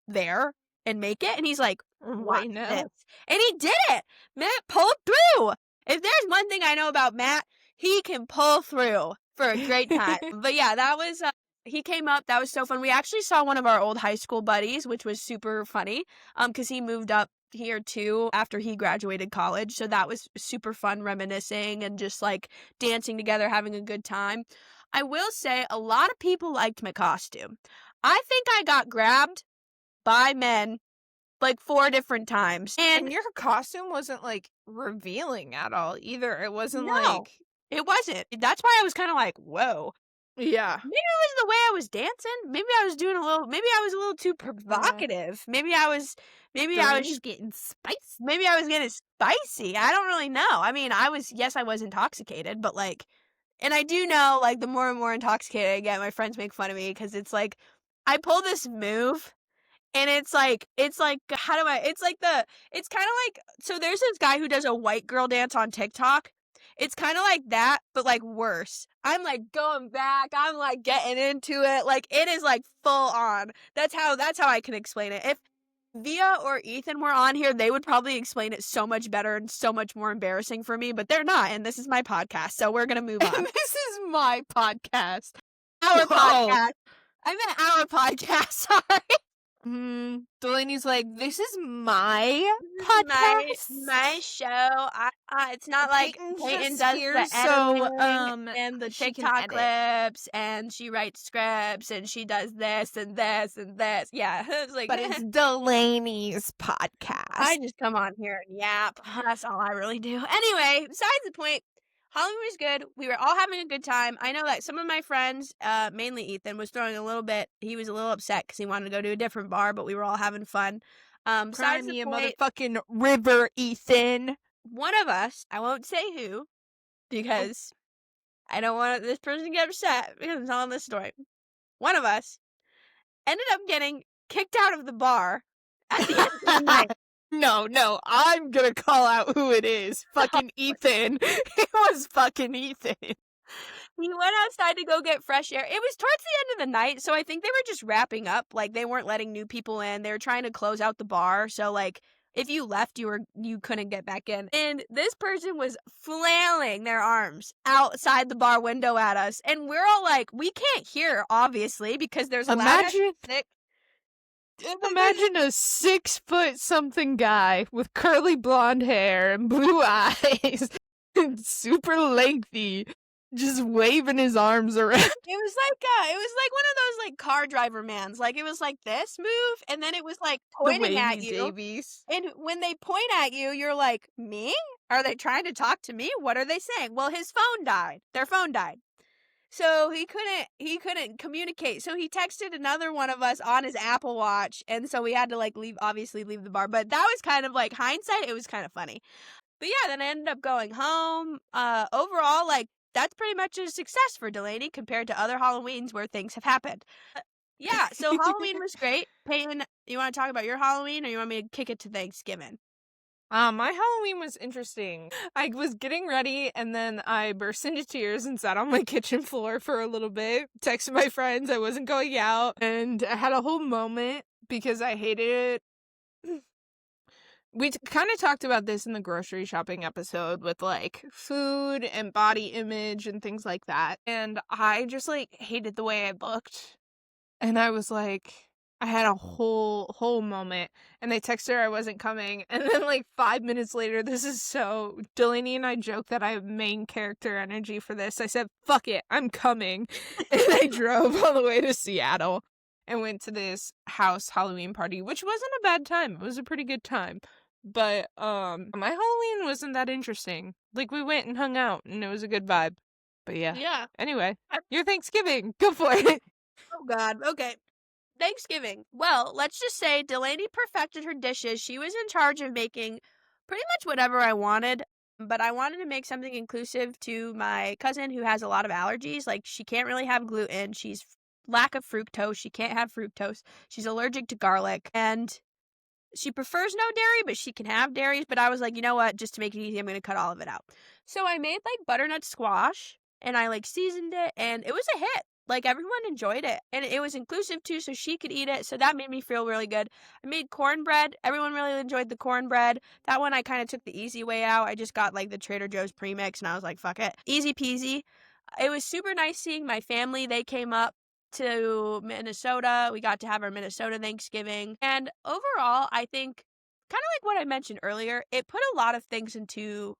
there and make it?" And he's like, "Watch Right now. this." And he did it. Matt pulled through. If there's one thing I know about Matt, he can pull through for a great time. But yeah, that was he came up. That was so fun. We actually saw one of our old high school buddies, which was super funny. Because he moved up here too after he graduated college. So that was super fun, reminiscing and just like dancing together, having a good time. I will say a lot of people liked my costume. I think I got grabbed by men like 4 different times. And your costume wasn't, like, revealing at all either. It wasn't No, like... it wasn't. That's why I was kind of like, whoa. Yeah. Maybe it was the way I was dancing. Maybe I was a little too provocative. Maybe I was Delaney's getting spicy. maybe I was getting spicy. I don't really know. I mean, I was intoxicated, but like, and I do know, like, the more and more intoxicated I get, my friends make fun of me because it's like, I pull this move. And it's like, it's kind of like, so there's this guy who does a white girl dance on TikTok. It's kind of like that, but like worse. I'm like going back. I'm like getting into it. Like it is like full on. That's how I can explain it. If Via or Ethan were on here, they would probably explain it so much better and so much more embarrassing for me, but they're not. And this is my podcast. So we're going to move on. This is my podcast. Our Whoa. podcast. I meant our podcast. Sorry. Delaney's like, this is my podcast. My show. It's not like Payton does here, the so editing and the she can TikTok edit. clips, and she writes scripts, and she does this and this and this. Yeah, it's like, But it's Delaney's podcast. I just come on here and yap. That's all I really do. Anyway, besides the point, Halloween was good. We were all having a good time. I know that some of my friends, mainly Ethan, was throwing a little bit. He was a little upset because he wanted to go to a different bar, but we were all having fun. Cry Besides me the a point, motherfucking river, Ethan. one of us, I won't say who, because I don't want this person to get upset because I'm telling this story. One of us ended up getting kicked out of the bar at the end of the night. No, I'm gonna call out who it is. Fucking Ethan. It was fucking Ethan. He went outside to go get fresh air. It was towards the end of the night, so I think they were just wrapping up. Like, they weren't letting new people in. They were trying to close out the bar, so, like, if you left, you couldn't get back in. And this person was flailing their arms outside the bar window at us, and we're all like, we can't hear, obviously, because there's a loud thick. Imagine a 6-foot-something guy with curly blonde hair and blue eyes and super lengthy, just waving his arms around. It was like one of those like car driver mans. Like it was like this move, and then it was like pointing at you. Davies. And when they point at you, you're like, me? Are they trying to talk to me? What are they saying? Well, his phone died. Their phone died. So he couldn't communicate. So he texted another one of us on his Apple Watch, and so we had to like leave the bar. But that was kind of like hindsight. It was kind of funny. But yeah, then I ended up going home. Overall, like that's pretty much a success for Delaney compared to other Halloweens where things have happened. Yeah, so Halloween was great. Payton, you want to talk about your Halloween, or you want me to kick it to Thanksgiving? My Halloween was interesting. I was getting ready, and then I burst into tears and sat on my kitchen floor for a little bit, texted my friends I wasn't going out, and I had a whole moment because I hated it. We kind of talked about this in the grocery shopping episode with, like, food and body image and things like that, and I just, like, hated the way I looked, and I was like... I had a whole moment, and I texted her I wasn't coming, and then like 5 minutes later, Delaney and I joked that I have main character energy for this. I said, fuck it, I'm coming, and I drove all the way to Seattle and went to this house Halloween party, which wasn't a bad time. It was a pretty good time, But my Halloween wasn't that interesting. Like, we went and hung out and it was a good vibe. But yeah. Yeah. Anyway, your Thanksgiving. Go for it. Oh God. Okay. Thanksgiving. Well, let's just say Dalany perfected her dishes. She was in charge of making pretty much whatever I wanted, but I wanted to make something inclusive to my cousin who has a lot of allergies. Like, she can't really have gluten. She's lack of fructose. She can't have fructose. She's allergic to garlic. And she prefers no dairy, but she can have dairies. But I was like, you know what? Just to make it easy, I'm going to cut all of it out. So I made like butternut squash and I like seasoned it and it was a hit. Like, everyone enjoyed it and it was inclusive too, so she could eat it. So that made me feel really good. I made cornbread. Everyone really enjoyed the cornbread. That one I kind of took the easy way out. I just got like the Trader Joe's premix and I was like, fuck it. Easy peasy. It was super nice seeing my family. They came up to Minnesota. We got to have our Minnesota Thanksgiving. And overall, I think, kind of like what I mentioned earlier, it put a lot of things into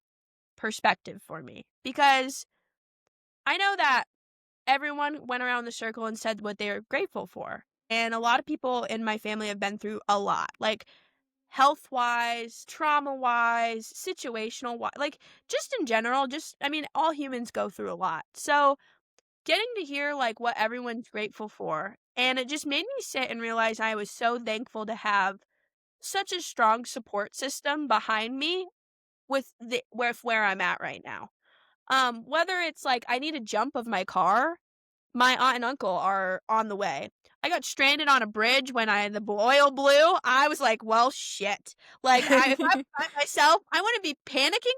perspective for me because I know that everyone went around the circle and said what they were grateful for. And a lot of people in my family have been through a lot, like health wise, trauma wise, situational wise, like just in general, I mean, all humans go through a lot. So getting to hear like what everyone's grateful for, and it just made me sit and realize I was so thankful to have such a strong support system behind me with where I'm at right now. Whether it's like I need a jump of my car, my aunt and uncle are on the way. I got stranded on a bridge when the oil blew. I was like, well, shit. Like, if I'm by myself, I wouldn't be panicking,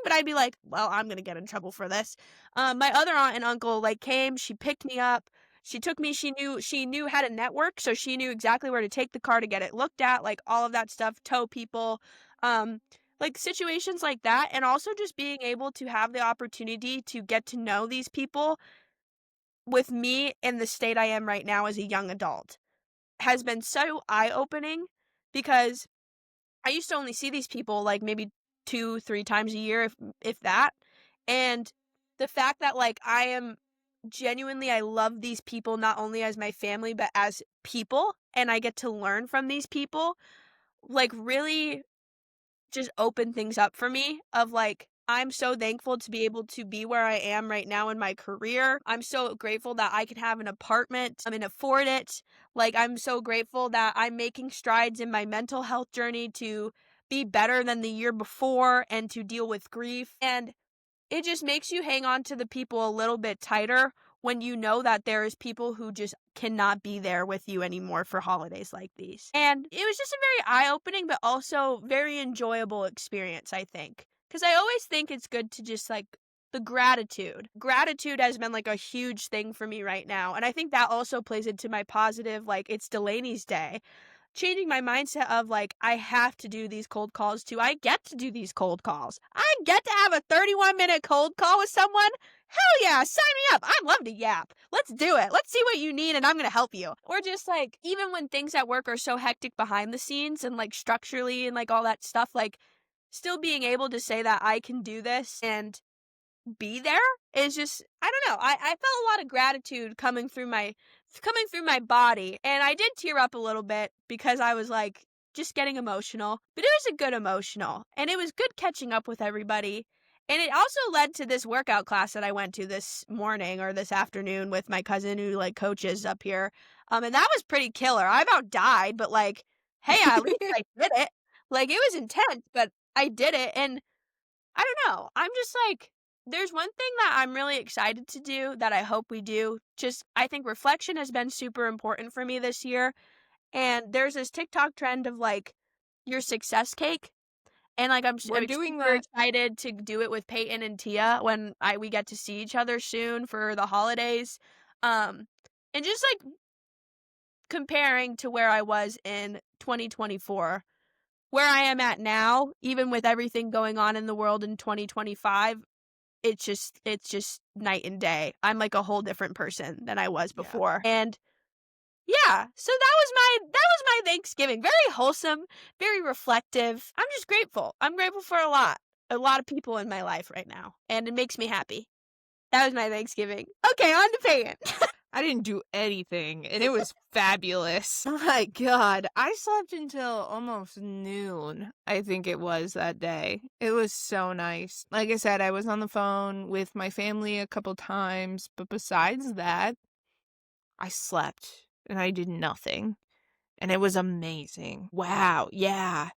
but I'd be like, well, I'm gonna get in trouble for this. My other aunt and uncle like came. She picked me up. She took me. She knew how to network, so she knew exactly where to take the car to get it looked at, like all of that stuff. Tow people, um, like situations like that, and also just being able to have the opportunity to get to know these people with me in the state I am right now as a young adult has been so eye-opening because I used to only see these people like maybe 2, 3 times a year if that. And the fact that like I love these people not only as my family but as people and I get to learn from these people like really just opened things up for me of like I'm so thankful to be able to be where I am right now in my career. I'm so grateful that I can have an apartment and afford it. Like I'm so grateful that I'm making strides in my mental health journey to be better than the year before and to deal with grief. And it just makes you hang on to the people a little bit tighter when you know that there is people who just cannot be there with you anymore for holidays like these. And it was just a very eye-opening but also very enjoyable experience, I think. Because I always think it's good to just like the gratitude. Gratitude has been like a huge thing for me right now. And I think that also plays into my positive, like it's Delaney's day, changing my mindset of like I have to do these cold calls too. I get to do these cold calls. I get to have a 31-minute cold call with someone. Hell yeah, sign me up. I'd love to yap. Let's do it. Let's see what you need and I'm going to help you. Or just like even when things at work are so hectic behind the scenes and like structurally and like all that stuff, like still being able to say that I can do this and be there is just I don't know. I felt a lot of gratitude coming through my body, and I did tear up a little bit because I was like just getting emotional, but it was a good emotional, and it was good catching up with everybody. And it also led to this workout class that I went to this morning or this afternoon with my cousin who like coaches up here. And that was pretty killer. I about died, but like, hey, at least I did it. Like it was intense, but I did it. And I don't know. I'm just like, there's one thing that I'm really excited to do that I hope we do. Just, I think reflection has been super important for me this year. And there's this TikTok trend of like your success cake. And like, We're I'm doing super that. excited to do it with Peyton and Tia when we get to see each other soon for the holidays. And just like comparing to where I was in 2024 where I am at now, even with everything going on in the world in 2025, it's just night and day. I'm like a whole different person than I was Yeah. before. And yeah, so that was my Thanksgiving. Very wholesome, very reflective. I'm just grateful. I'm grateful for a lot of people in my life right now, and it makes me happy. That was my Thanksgiving. Okay, on to Peyton. I didn't do anything, and it was fabulous. Oh my god. I slept until almost noon, I think it was that day. It was so nice. Like I said, I was on the phone with my family a couple times, but besides that, I slept and I did nothing. And it was amazing. Wow, yeah.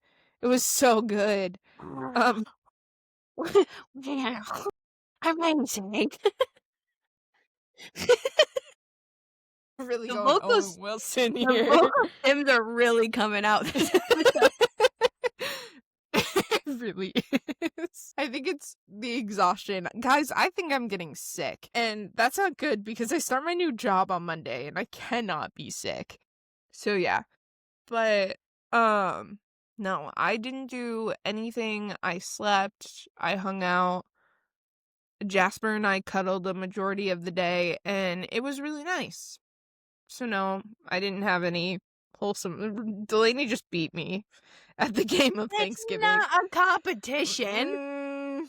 It was so good. Um, Yeah. Amazing. really The going vocals Owen Wilson the here. vocal stems are really coming out this episode. It really is. I think it's the exhaustion. Guys, I think I'm getting sick. And that's not good because I start my new job on Monday and I cannot be sick. So yeah. But no, I didn't do anything. I slept, I hung out. Jasper and I cuddled the majority of the day and it was really nice. So no, I didn't have any wholesome. Delaney just beat me at the game of It's Thanksgiving. not a competition.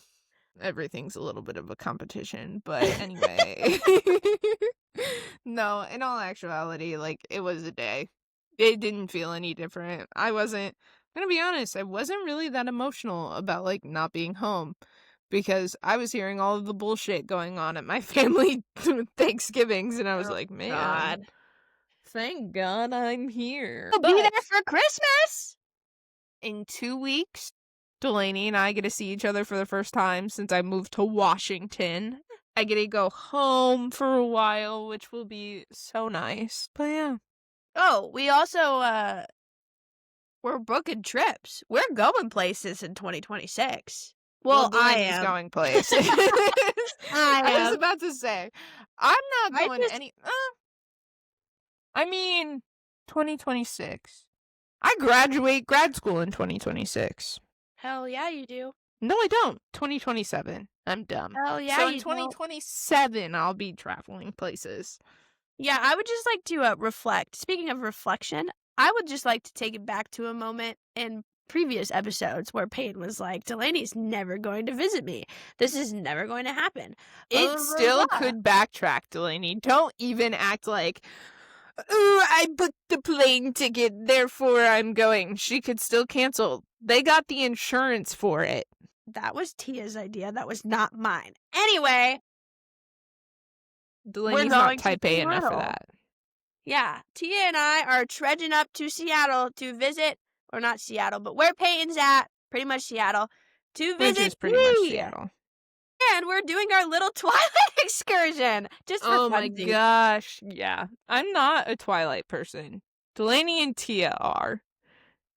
Everything's a little bit of a competition, but anyway. No, in all actuality, like, it was a day. It didn't feel any different. I'm gonna be honest, I wasn't really that emotional about, like, not being home because I was hearing all of the bullshit going on at my family Thanksgivings, and I was Oh, like, man, God. thank God I'm here. I'll be But there for Christmas! in 2 weeks, Delaney and I get to see each other for the first time since I moved to Washington. I get to go home for a while, which will be so nice. But yeah. Oh, we also, we're booking trips. We're going places in 2026. Well, I Delaney's am. going places. I was am. about to say, I'm not I going just any. I mean, 2026. I graduate grad school in 2026. Hell yeah, you do. No, I don't. 2027. I'm dumb. Hell yeah, So in you don't. 2027, I'll be traveling places. Yeah, I would just like to reflect. Speaking of reflection, I would just like to take it back to a moment in previous episodes where Payton was like, Delaney's never going to visit me. This is never going to happen. Blah, It blah, still blah. could backtrack, Delaney. Don't even act like, ooh, I booked the plane ticket, therefore I'm going. She could still cancel. They got the insurance for it. That was Tia's idea. That was not mine. Anyway, Delaney's we're not going to type A enough for Seattle. that. Yeah, Tia and I are trudging up to Seattle to visit, or not Seattle, but where Peyton's at, pretty much Seattle, to Which visit is pretty much me. Seattle. And we're doing our little Twilight excursion. Just for Oh my funsies. gosh. Yeah. I'm not a Twilight person. Delaney and Tia are.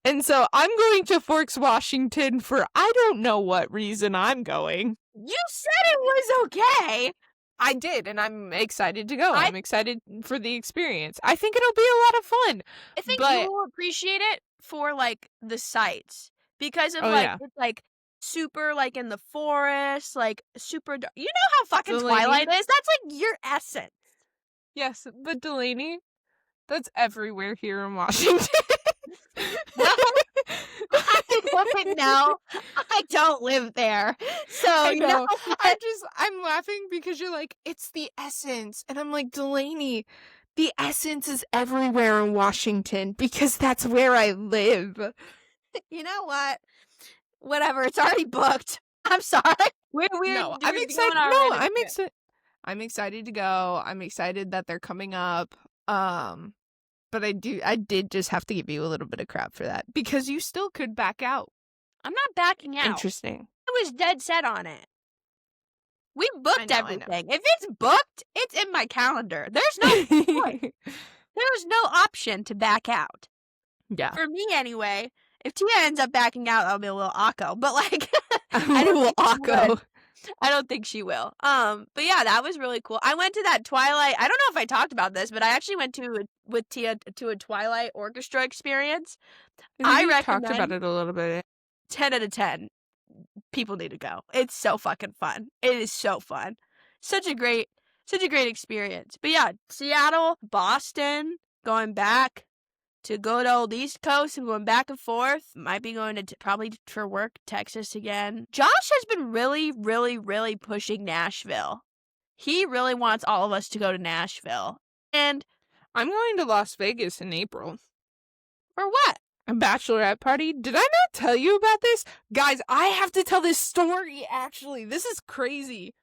And so I'm going to Forks, Washington for I don't know what reason I'm going. You said it was okay. I did, and I'm excited to go. I- I'm excited for the experience. I think it'll be a lot of fun. I think But- you will appreciate it for like the sights because of Oh, like yeah. it's like super like in the forest, like super dark. You know how fucking Delaney? Twilight is? That's like your essence. Yes, but Delaney, that's everywhere here in Washington. No, I don't live there. So I know. no. I'm laughing because you're like, it's the essence. And I'm like, Delaney, the essence is everywhere in Washington because that's where I live. You know what? Whatever, it's already booked. I'm sorry. We're No, I'm excited. No, I'm excited to go. I'm excited that they're coming up. But I did just have to give you a little bit of crap for that because you still could back out. I'm not backing out. Interesting. I was dead set on it. We booked I know. everything. If it's booked, it's in my calendar. There's no point. There's no option to back out. Yeah. For me, anyway. If Tia ends up backing out, that'll be a little awko. But like, I don't think she will. But yeah, that was really cool. I went to that Twilight. I don't know if I talked about this, but I actually went with Tia to a Twilight orchestra experience. I talked about it a little bit. 10 out of 10. People need to go. It's so fucking fun. It is so fun. Such a great experience. But yeah, Seattle, Boston, going back to good old East Coast and going back and forth. Might be going to probably for work, Texas again. Josh has been really, really, really pushing Nashville. He really wants all of us to go to Nashville. And I'm going to Las Vegas in April. for what? A bachelorette party. Did I not tell you about this? Guys, I have to tell this story, actually. This is crazy.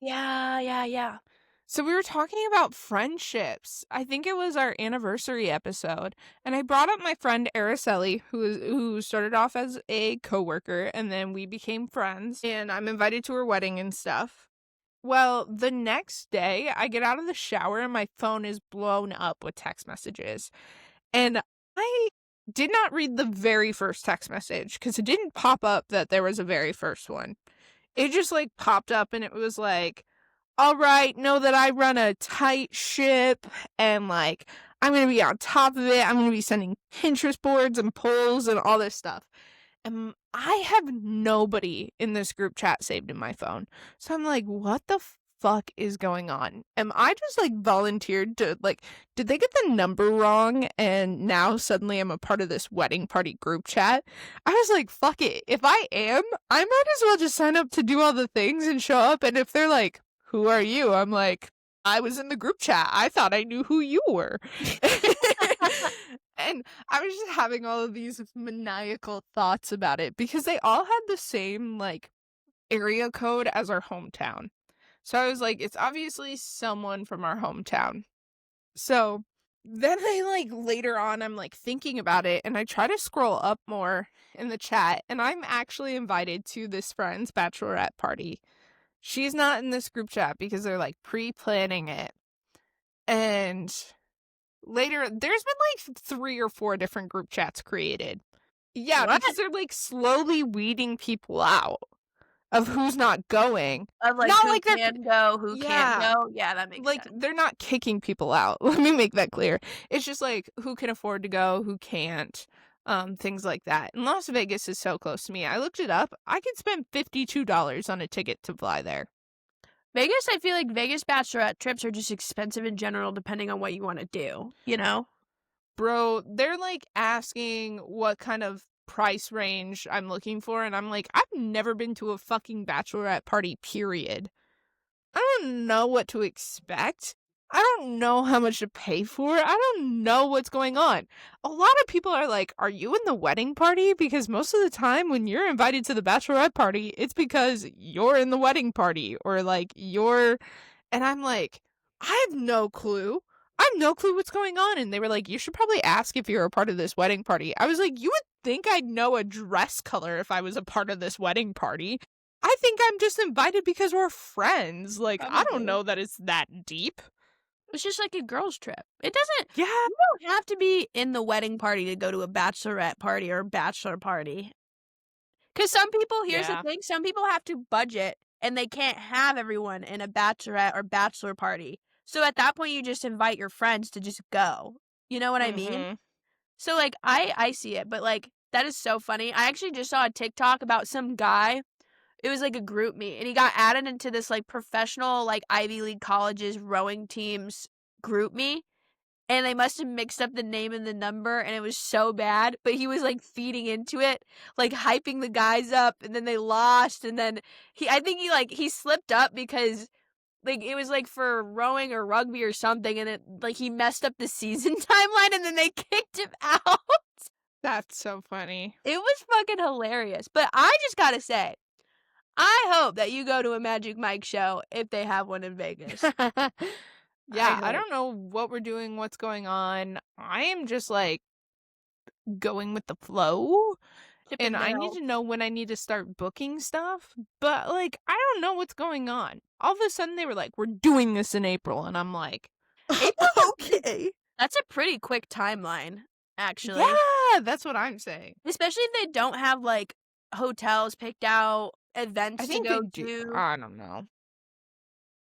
Yeah. So we were talking about friendships. I think it was our anniversary episode, and I brought up my friend Araceli, who started off as a coworker, and then we became friends, and I'm invited to her wedding and stuff. Well, the next day, I get out of the shower and my phone is blown up with text messages. And I did not read the very first text message because it didn't pop up that there was a very first one. It just like popped up and it was like, all right, know that I run a tight ship and like I'm going to be on top of it. I'm going to be sending Pinterest boards and polls and all this stuff. And I have nobody in this group chat saved in my phone. So I'm like, what the fuck is going on? Am I just like volunteered to like, did they get the number wrong? And now suddenly I'm a part of this wedding party group chat. I was like, fuck it. If I am, I might as well just sign up to do all the things and show up. And if they're like, who are you? I'm like, I was in the group chat. I thought I knew who you were. And I was just having all of these maniacal thoughts about it because they all had the same like area code as our hometown. So I was like, it's obviously someone from our hometown. So then I like later on, I'm like thinking about it and I try to scroll up more in the chat and I'm actually invited to this friend's bachelorette party. She's not in this group chat because they're like pre-planning it. And later, there's been like 3 or 4 different group chats created. Yeah, What? because they're like slowly weeding people out of who's not going. Of like Not who like they're can go, who can't yeah. go. Yeah, that makes Like sense. they're not kicking people out. Let me make that clear. It's just like who can afford to go, who can't, things like that. And Las Vegas is so close to me. I looked it up. I could spend $52 on a ticket to fly there. Vegas, I feel like Vegas bachelorette trips are just expensive in general depending on what you want to do, you know? Bro, they're like asking what kind of price range I'm looking for, and I'm like, I've never been to a fucking bachelorette party, period. I don't know what to expect. I don't know how much to pay for. I don't know what's going on. A lot of people are like, are you in the wedding party? Because most of the time when you're invited to the bachelorette party, it's because you're in the wedding party or like you're. And I'm like, I have no clue. I have no clue what's going on. And they were like, you should probably ask if you're a part of this wedding party. I was like, you would think I'd know a dress color if I was a part of this wedding party. I think I'm just invited because we're friends. Like, I don't Probably. know that it's that deep. It's just like a girls' trip. It doesn't, Yeah. you don't have to be in the wedding party to go to a bachelorette party or a bachelor party. Because some people, here's the thing, some people have to budget and they can't have everyone in a bachelorette or bachelor party. So at that point, you just invite your friends to just go. You know what I mean? So, like, I see it, but, like, that is so funny. I actually just saw a TikTok about some guy. It was, like, a group meet, and he got added into this, like, professional, like, Ivy League colleges rowing teams group meet, and they must have mixed up the name and the number, and it was so bad, but he was, like, feeding into it, like, hyping the guys up, and then they lost, and then I think he slipped up because, like, it was, like, for rowing or rugby or something, and it, like, he messed up the season timeline, and then they kicked him out. That's so funny. It was fucking hilarious, but I just gotta say, I hope that you go to a Magic Mike show if they have one in Vegas. Yeah, I hope. don't know what we're doing, what's going on. I am just like going with the flow. Chip And and I need Dale. to know when I need to start booking stuff. But like, I don't know what's going on. All of a sudden they were like, we're doing this in April. And I'm like, okay. That's a pretty quick timeline, actually. Yeah, that's what I'm saying. Especially if they don't have, like, hotels picked out, events I to think go they do. to. I don't know.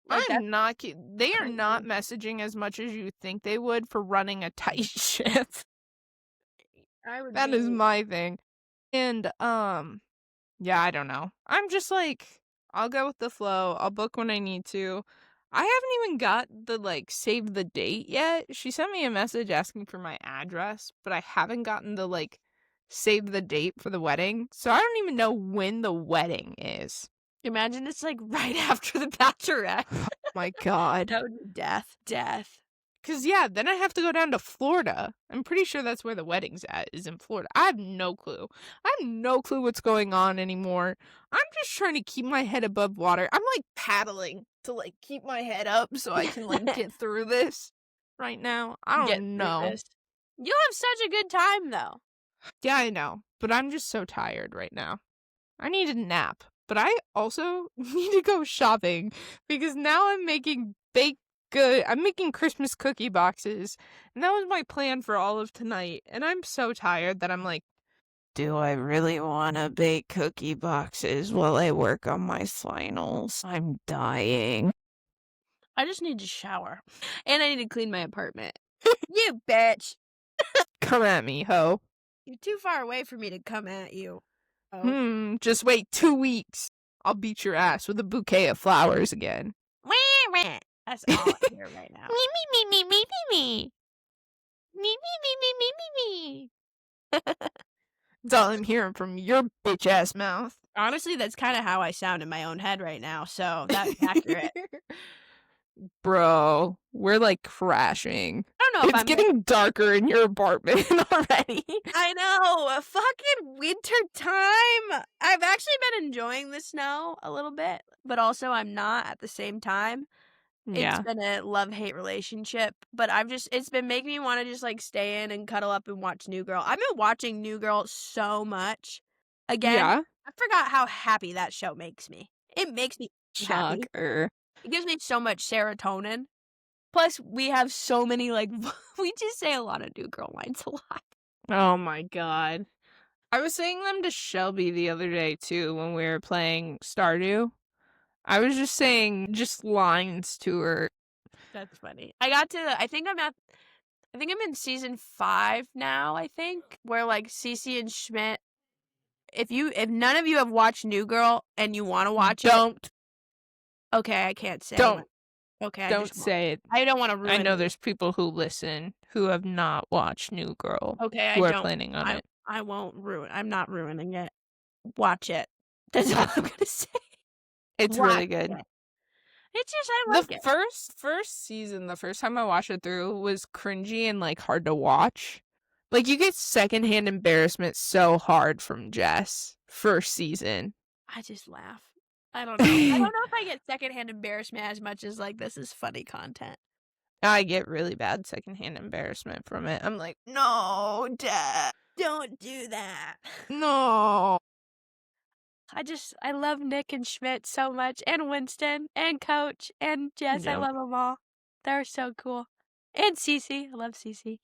Like, that's I'm not. They are not crazy. messaging as much as you think they would for running a tight ship. I would That is be. my thing. And yeah, I don't know. I'm just like, I'll go with the flow. I'll book when I need to. I haven't even got the like save the date yet. She sent me a message asking for my address, but I haven't gotten the like save the date for the wedding. So I don't even know when the wedding is. Imagine it's, like, right after the Bachelorette. Oh my god. That would be death. Death. 'Cause, yeah, then I have to go down to Florida. I'm pretty sure that's where the wedding's at, is in Florida. I have no clue. I have no clue what's going on anymore. I'm just trying to keep my head above water. I'm, like, paddling to, like, keep my head up so I can, like, get through this right now. I Get don't through know. this. You'll have such a good time, though. Yeah, I know, but I'm just so tired right now. I need a nap, but I also need to go shopping because now I'm making baked good. I'm making Christmas cookie boxes, and that was my plan for all of tonight. And I'm so tired that I'm like, do I really want to bake cookie boxes while I work on my finals? I'm dying. I just need to shower. And I need to clean my apartment. You bitch! Come at me, ho. You're too far away for me to come at you. Oh. Just wait 2 weeks. I'll beat your ass with a bouquet of flowers again. That's all I hear right now. Me. Me. That's all I'm hearing from your bitch ass mouth. Honestly, that's kind of how I sound in my own head right now, so that's accurate. Bro, we're like crashing. I don't know if It's I'm getting darker in your apartment already. I know, a fucking winter time. I've actually been enjoying the snow a little bit, but also I'm not at the same time. It's Yeah. been a love-hate relationship, but it's been making me wanna just, like, stay in and cuddle up and watch New Girl. I've been watching New Girl so much. Again, Yeah. I forgot how happy that show makes me. It makes me happy. Shocker. It gives me so much serotonin. Plus, we have so many, like, we just say a lot of New Girl lines a lot. Oh my god. I was saying them to Shelby the other day too when we were playing Stardew. I was just saying just lines to her. That's funny. I think I'm in season 5 now, I think, where, like, Cece and Schmidt if none of you have watched New Girl and you wanna watch it Don't. okay, I can't say Don't. Okay, I Don't just won't. say it. I don't wanna ruin I know it. there's people who listen who have not watched New Girl. Okay, who are planning on it. I won't I'm not ruining it. Watch it. That's all I'm gonna say. It's Watch really good. it. It's just I like The it. first season, the first time I watched it through, was cringy and, like, hard to watch. Like, you get secondhand embarrassment so hard from Jess. First season. I just laugh. I don't know. I don't know if I get secondhand embarrassment as much as, like, this is funny content. I get really bad secondhand embarrassment from it. I'm like, no, Dad. Don't do that. No. I love Nick and Schmidt so much, and Winston, and Coach, and Jess. I Yep. love them all. They're so cool. And Cece. I love Cece.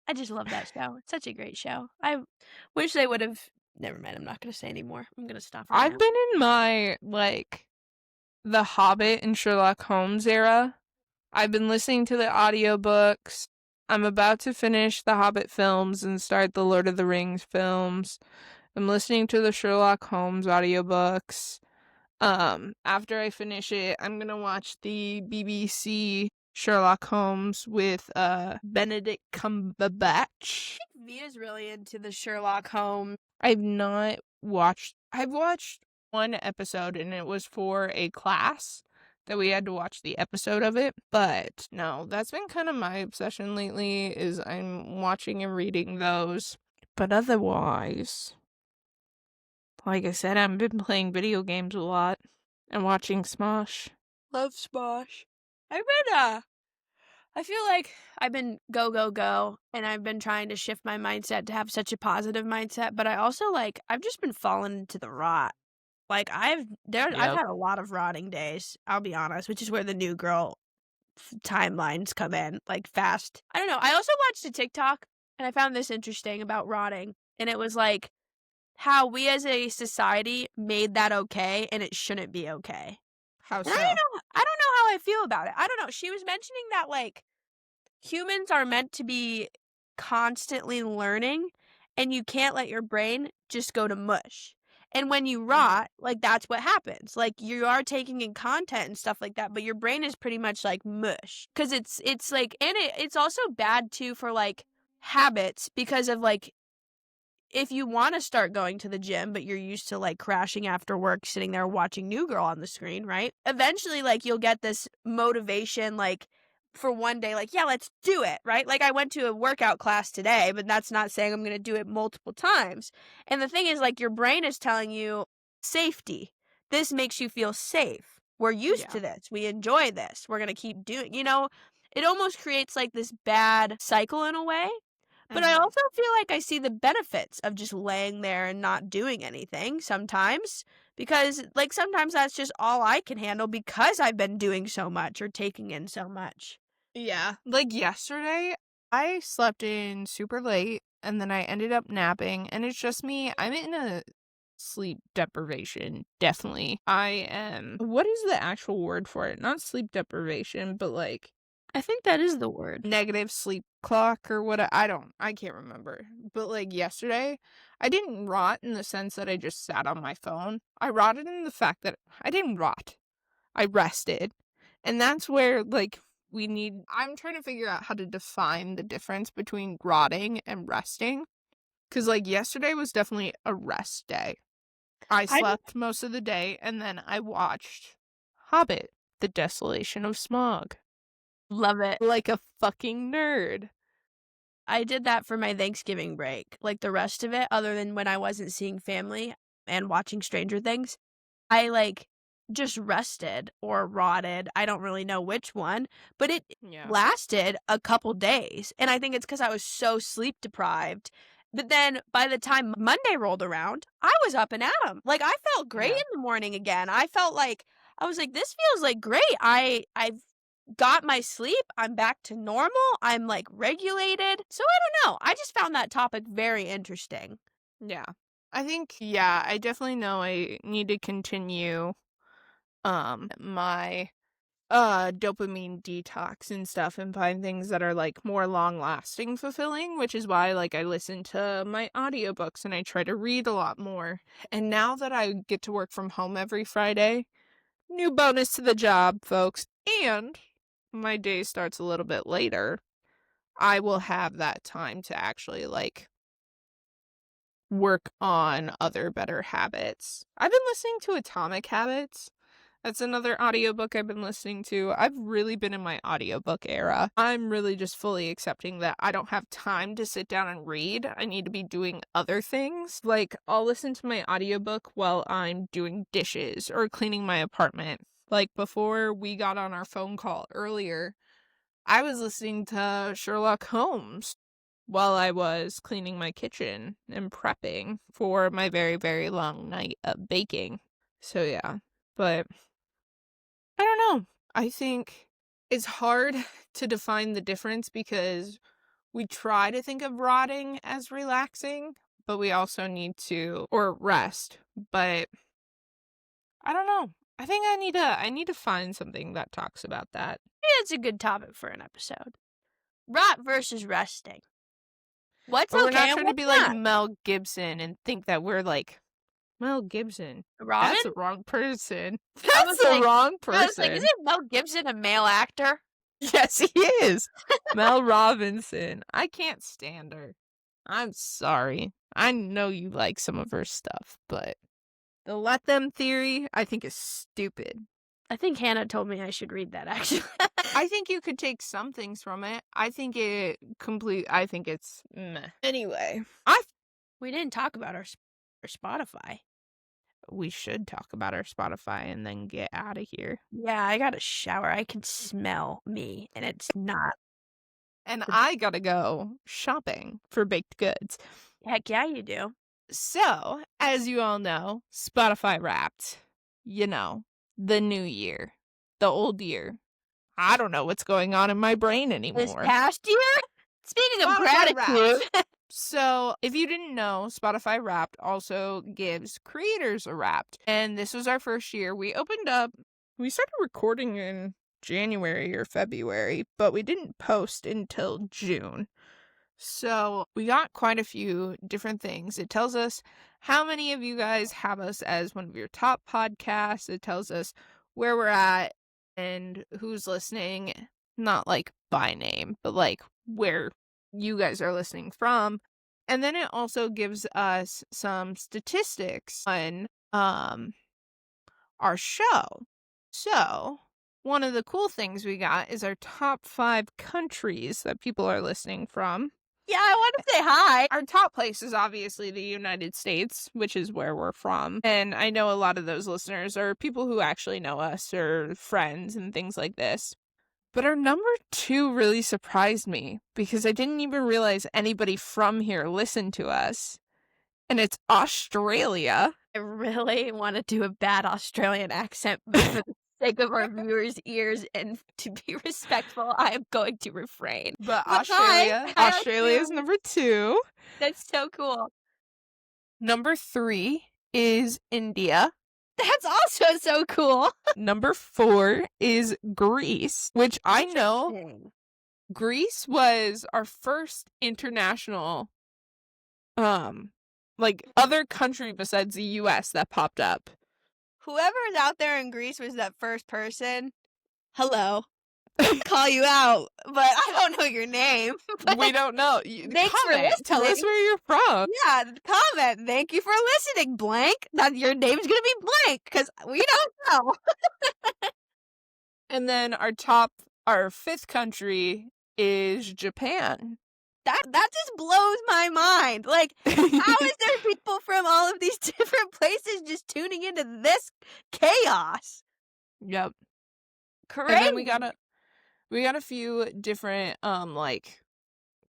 I just love that show. It's such a great show. I wish they would have. Never mind. I'm not going to say anymore. I'm going to stop right I've now. been in my, like, The Hobbit and Sherlock Holmes era. I've been listening to the audiobooks. I'm about to finish the Hobbit films and start the Lord of the Rings films. I'm listening to the Sherlock Holmes audiobooks. After I finish it, I'm gonna watch the BBC Sherlock Holmes with Benedict Cumberbatch. Via's really into the Sherlock Holmes. I've watched one episode and it was for a class that we had to watch the episode of it, but no, that's been kind of my obsession lately is I'm watching and reading those. But otherwise, like I said, I've been playing video games a lot and watching Smosh. Love Smosh. I feel like I've been go, and I've been trying to shift my mindset to have such a positive mindset, but I also, like, I've just been falling into the rot. Like, I've had a lot of rotting days, I'll be honest, which is where the New Girl timelines come in, like, fast. I don't know. I also watched a TikTok, and I found this interesting about rotting, and it was, like, how we as a society made that okay, and it shouldn't be okay. How so? And I don't know how I feel about it. I don't know. She was mentioning that, like, humans are meant to be constantly learning, and you can't let your brain just go to mush. And when you rot, like, that's what happens. Like, you are taking in content and stuff like that, but your brain is pretty much like mush. Because it's like, and it's also bad too for, like, habits because of, like, if you want to start going to the gym, but you're used to, like, crashing after work, sitting there watching New Girl on the screen, right? Eventually, like, you'll get this motivation, like, for one day, like, yeah, let's do it, right? Like, I went to a workout class today, but that's not saying I'm gonna do it multiple times. And the thing is, like, your brain is telling you safety. This makes you feel safe. We're used Yeah. to this. We enjoy this. We're gonna keep doing, it almost creates like this bad cycle in a way. But I Mhm. also feel like I see the benefits of just laying there and not doing anything sometimes, because, like, sometimes that's just all I can handle because I've been doing so much or taking in so much. Yeah. Like yesterday, I slept in super late and then I ended up napping, and it's just me. I'm in a sleep deprivation, definitely. I am. What is the actual word for it? Not sleep deprivation, but like I think that is the word. negative sleep clock or what. I can't remember. But like yesterday, I didn't rot in the sense that I just sat on my phone. I rotted in the fact that I didn't rot. I rested. And that's where, like, I'm trying to figure out how to define the difference between rotting and resting. Because, like, yesterday was definitely a rest day. I I slept most of the day, and then I watched Hobbit, The Desolation of Smaug. love it. Like a fucking nerd. I did that for my Thanksgiving break. Like, the rest of it, other than when I wasn't seeing family and watching Stranger Things, I, like, just rested or rotted. I don't really know which one, but it Yeah. lasted a couple days, and I think it's because I was so sleep deprived. But then by the time Monday rolled around, I was up and at 'em. Like, I felt great Yeah. in the morning again. I was like, "This feels, like, great. I've got my sleep. I'm back to normal. I'm, like, regulated." So I don't know. I just found that topic very interesting. Yeah. I think, yeah, I definitely know I need to continue, my dopamine detox and stuff and find things that are like more long lasting fulfilling, which is why like I listen to my audiobooks and I try to read a lot more. And now that I get to work from home every Friday, new bonus to the job, folks, and my day starts a little bit later, I will have that time to actually like work on other better habits. I've been listening to Atomic Habits. That's another audiobook I've been listening to. I've really been in my audiobook era. I'm really just fully accepting that I don't have time to sit down and read. I need to be doing other things. Like, I'll listen to my audiobook while I'm doing dishes or cleaning my apartment. Like, before we got on our phone call earlier, I was listening to Sherlock Holmes while I was cleaning my kitchen and prepping for my very, very long night of baking. So, yeah. But I don't know. I think it's hard to define the difference because we try to think of rotting as relaxing, but we also need to or rest. But I don't know. I think I need to find something that talks about that. Yeah, it's a good topic for an episode. Rot versus resting. What's But we're okay not and trying to what's be like not? Mel Gibson and think that we're like Mel Gibson. Robin? That's the wrong person. I That's was the like wrong isn't person. Mel Gibson a male actor? Yes, he is. Mel Robinson. I can't stand her. I'm sorry. I know you like some of her stuff, but the let them theory, I think is stupid. I think Hannah told me I should read that, actually. I think you could take some things from it. I think it's meh. Anyway, We didn't talk about our Spotify. we should talk about our Spotify and then get out of here. Yeah, I got a shower. I can smell me, and it's not. And I gotta go shopping for baked goods. Heck yeah, you do. So, as you all know, Spotify Wrapped. You know, the new year, the old year. I don't know what's going on in my brain This anymore. past year? Speaking of Spotify gratitude. So, if you didn't know, Spotify Wrapped also gives creators a Wrapped. And this was our first year. We started recording in January or February, but we didn't post until June. So we got quite a few different things. It tells us how many of you guys have us as one of your top podcasts. It tells us where we're at and who's listening, not like by name, but like where you guys are listening from. And then it also gives us some statistics on our show. So one of the cool things we got is our top 5 countries that people are listening from. Yeah, I want to say hi. Our top place is obviously the United States, which is where we're from. And I know a lot of those listeners are people who actually know us or friends and things like this. But our number 2 really surprised me because I didn't even realize anybody from here listened to us. And it's Australia. I really want to do a bad Australian accent, but for the sake of our viewers' ears and to be respectful, I am going to refrain. But hi, Australia is number 2. That's so cool. Number 3 is India. That's also so cool. Number 4 is Greece, which I know Greece was our first international, like other country besides the US that popped up. Whoever is out there in Greece was that first person. Hello. I'll call you out, but I don't know your name. We don't know. Thanks for Comment. listening. Tell us where you're from. Yeah, comment. Thank you for listening, blank. Now your name's gonna be blank because we don't know. And then our 5th country is Japan. That just blows my mind. Like, how is there people from all of these different places just tuning into this chaos? Yep. Crazy. And then we got a few different like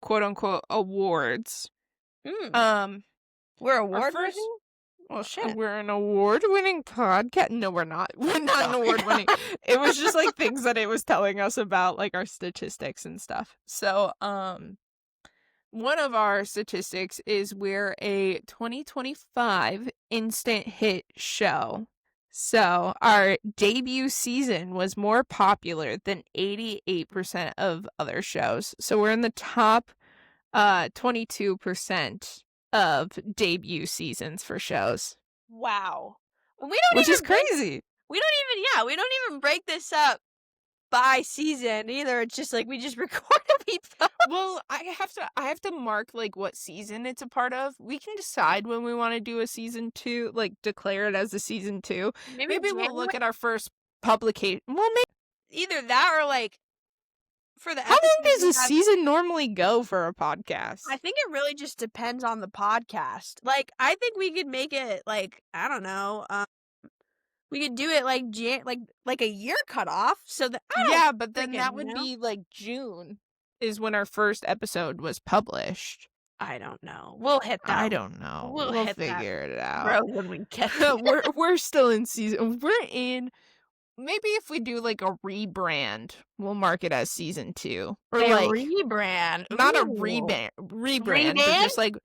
quote unquote awards. We're award-winning? Well, shit. We're an award-winning podcast. No, we're not. We're not an award-winning. It was just like things that it was telling us about, like our statistics and stuff. So, one of our statistics is we're a 2025 instant hit show. So our debut season was more popular than 88% of other shows. So we're in the top 22% of debut seasons for shows. Wow. Which is crazy. We don't even break this up by season either. It's just like we just record episodes. Well, I have to mark like what season it's a part of. We can decide when we want to do a season 2, like declare it as a season 2. Maybe we'll look at our first publication. Well, maybe either that or like for the how long does a season normally go for a podcast? I think it really just depends on the podcast. Like, I think we could make it like, I don't know, we could do it like a year cutoff. So that but then that would be like June is when our first episode was published. I don't know. We'll hit that. I don't know. We'll figure it out. Bro, when we get there. we're still in season. We're in. Maybe if we do like a rebrand, we'll mark it as season 2. Or a like rebrand. Not a rebrand, but just like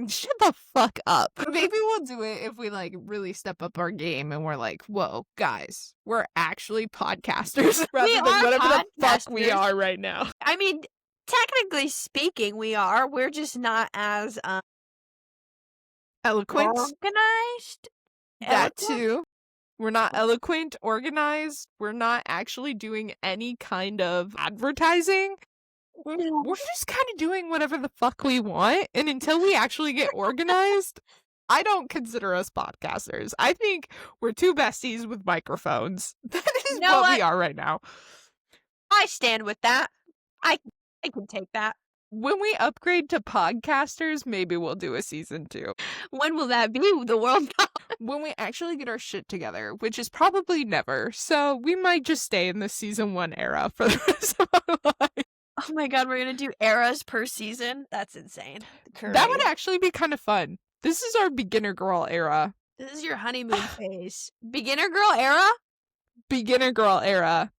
shut the fuck up. Maybe we'll do it if we like really step up our game and we're like, whoa, guys, we're actually podcasters rather than whatever the fuck we are right now. I mean, technically speaking, we are. We're just not as eloquent. Organized. That too. We're not eloquent, organized. We're not actually doing any kind of advertising. We're just kind of doing whatever the fuck we want. And until we actually get organized, I don't consider us podcasters. I think we're two besties with microphones. That is what we are right now. I stand with that. I can take that. When we upgrade to podcasters, maybe we'll do a season 2. When will that be? The world knows. When we actually get our shit together, which is probably never. So we might just stay in the season 1 era for the rest of our life. Oh my god, we're gonna do eras per season? That's insane. Crazy. That would actually be kind of fun. This is our beginner girl era. This is your honeymoon phase. Beginner girl era? Beginner girl era.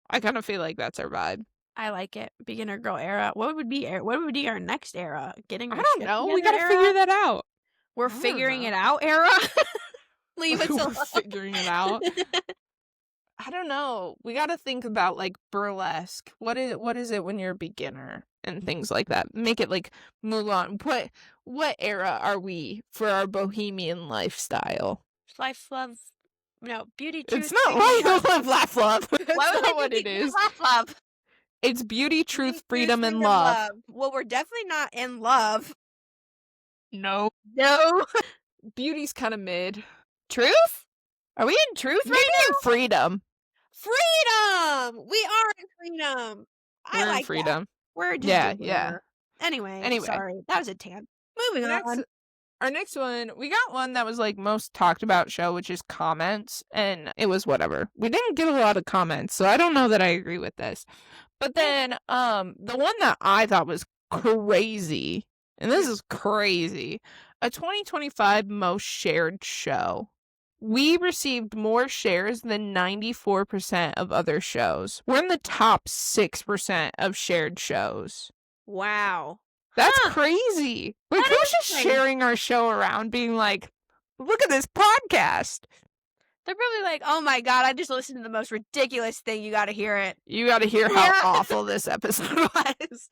I kind of feel like that's our vibe. I like it. Beginner girl era. What would be our next era? I don't know. We gotta figure that out. We're figuring it out era? Leave it alone. We're figuring it out. I don't know. We gotta think about like burlesque. What is it when you're a beginner and things like that? Make it like Mulan. What era are we for our bohemian lifestyle? Life, love. No, beauty, truth. It's not life, laugh, love. That's not what it is. Laugh, love. It's beauty, truth, freedom, and love. Well, we're definitely not in love. No. Beauty's kind of mid. Truth? Are we in truth right now? Freedom. Freedom! We are in freedom. I We're in like that. freedom. We're just Yeah, doing yeah. whatever. Anyway, Anyway, sorry. That was a tangent. Moving next on. our next one, we got one that was like most talked about show, which is comments, and it was whatever. We didn't get a lot of comments, so I don't know that I agree with this. But then the one that I thought was crazy, and this is crazy, a 2025 most shared show. We received more shares than 94% of other shows. We're in the top 6% of shared shows. Wow. That's crazy. Like, That who's is just crazy. sharing our show around being like, look at this podcast? They're probably like, oh my god, I just listened to the most ridiculous thing. You gotta hear it. You gotta hear how awful this episode was.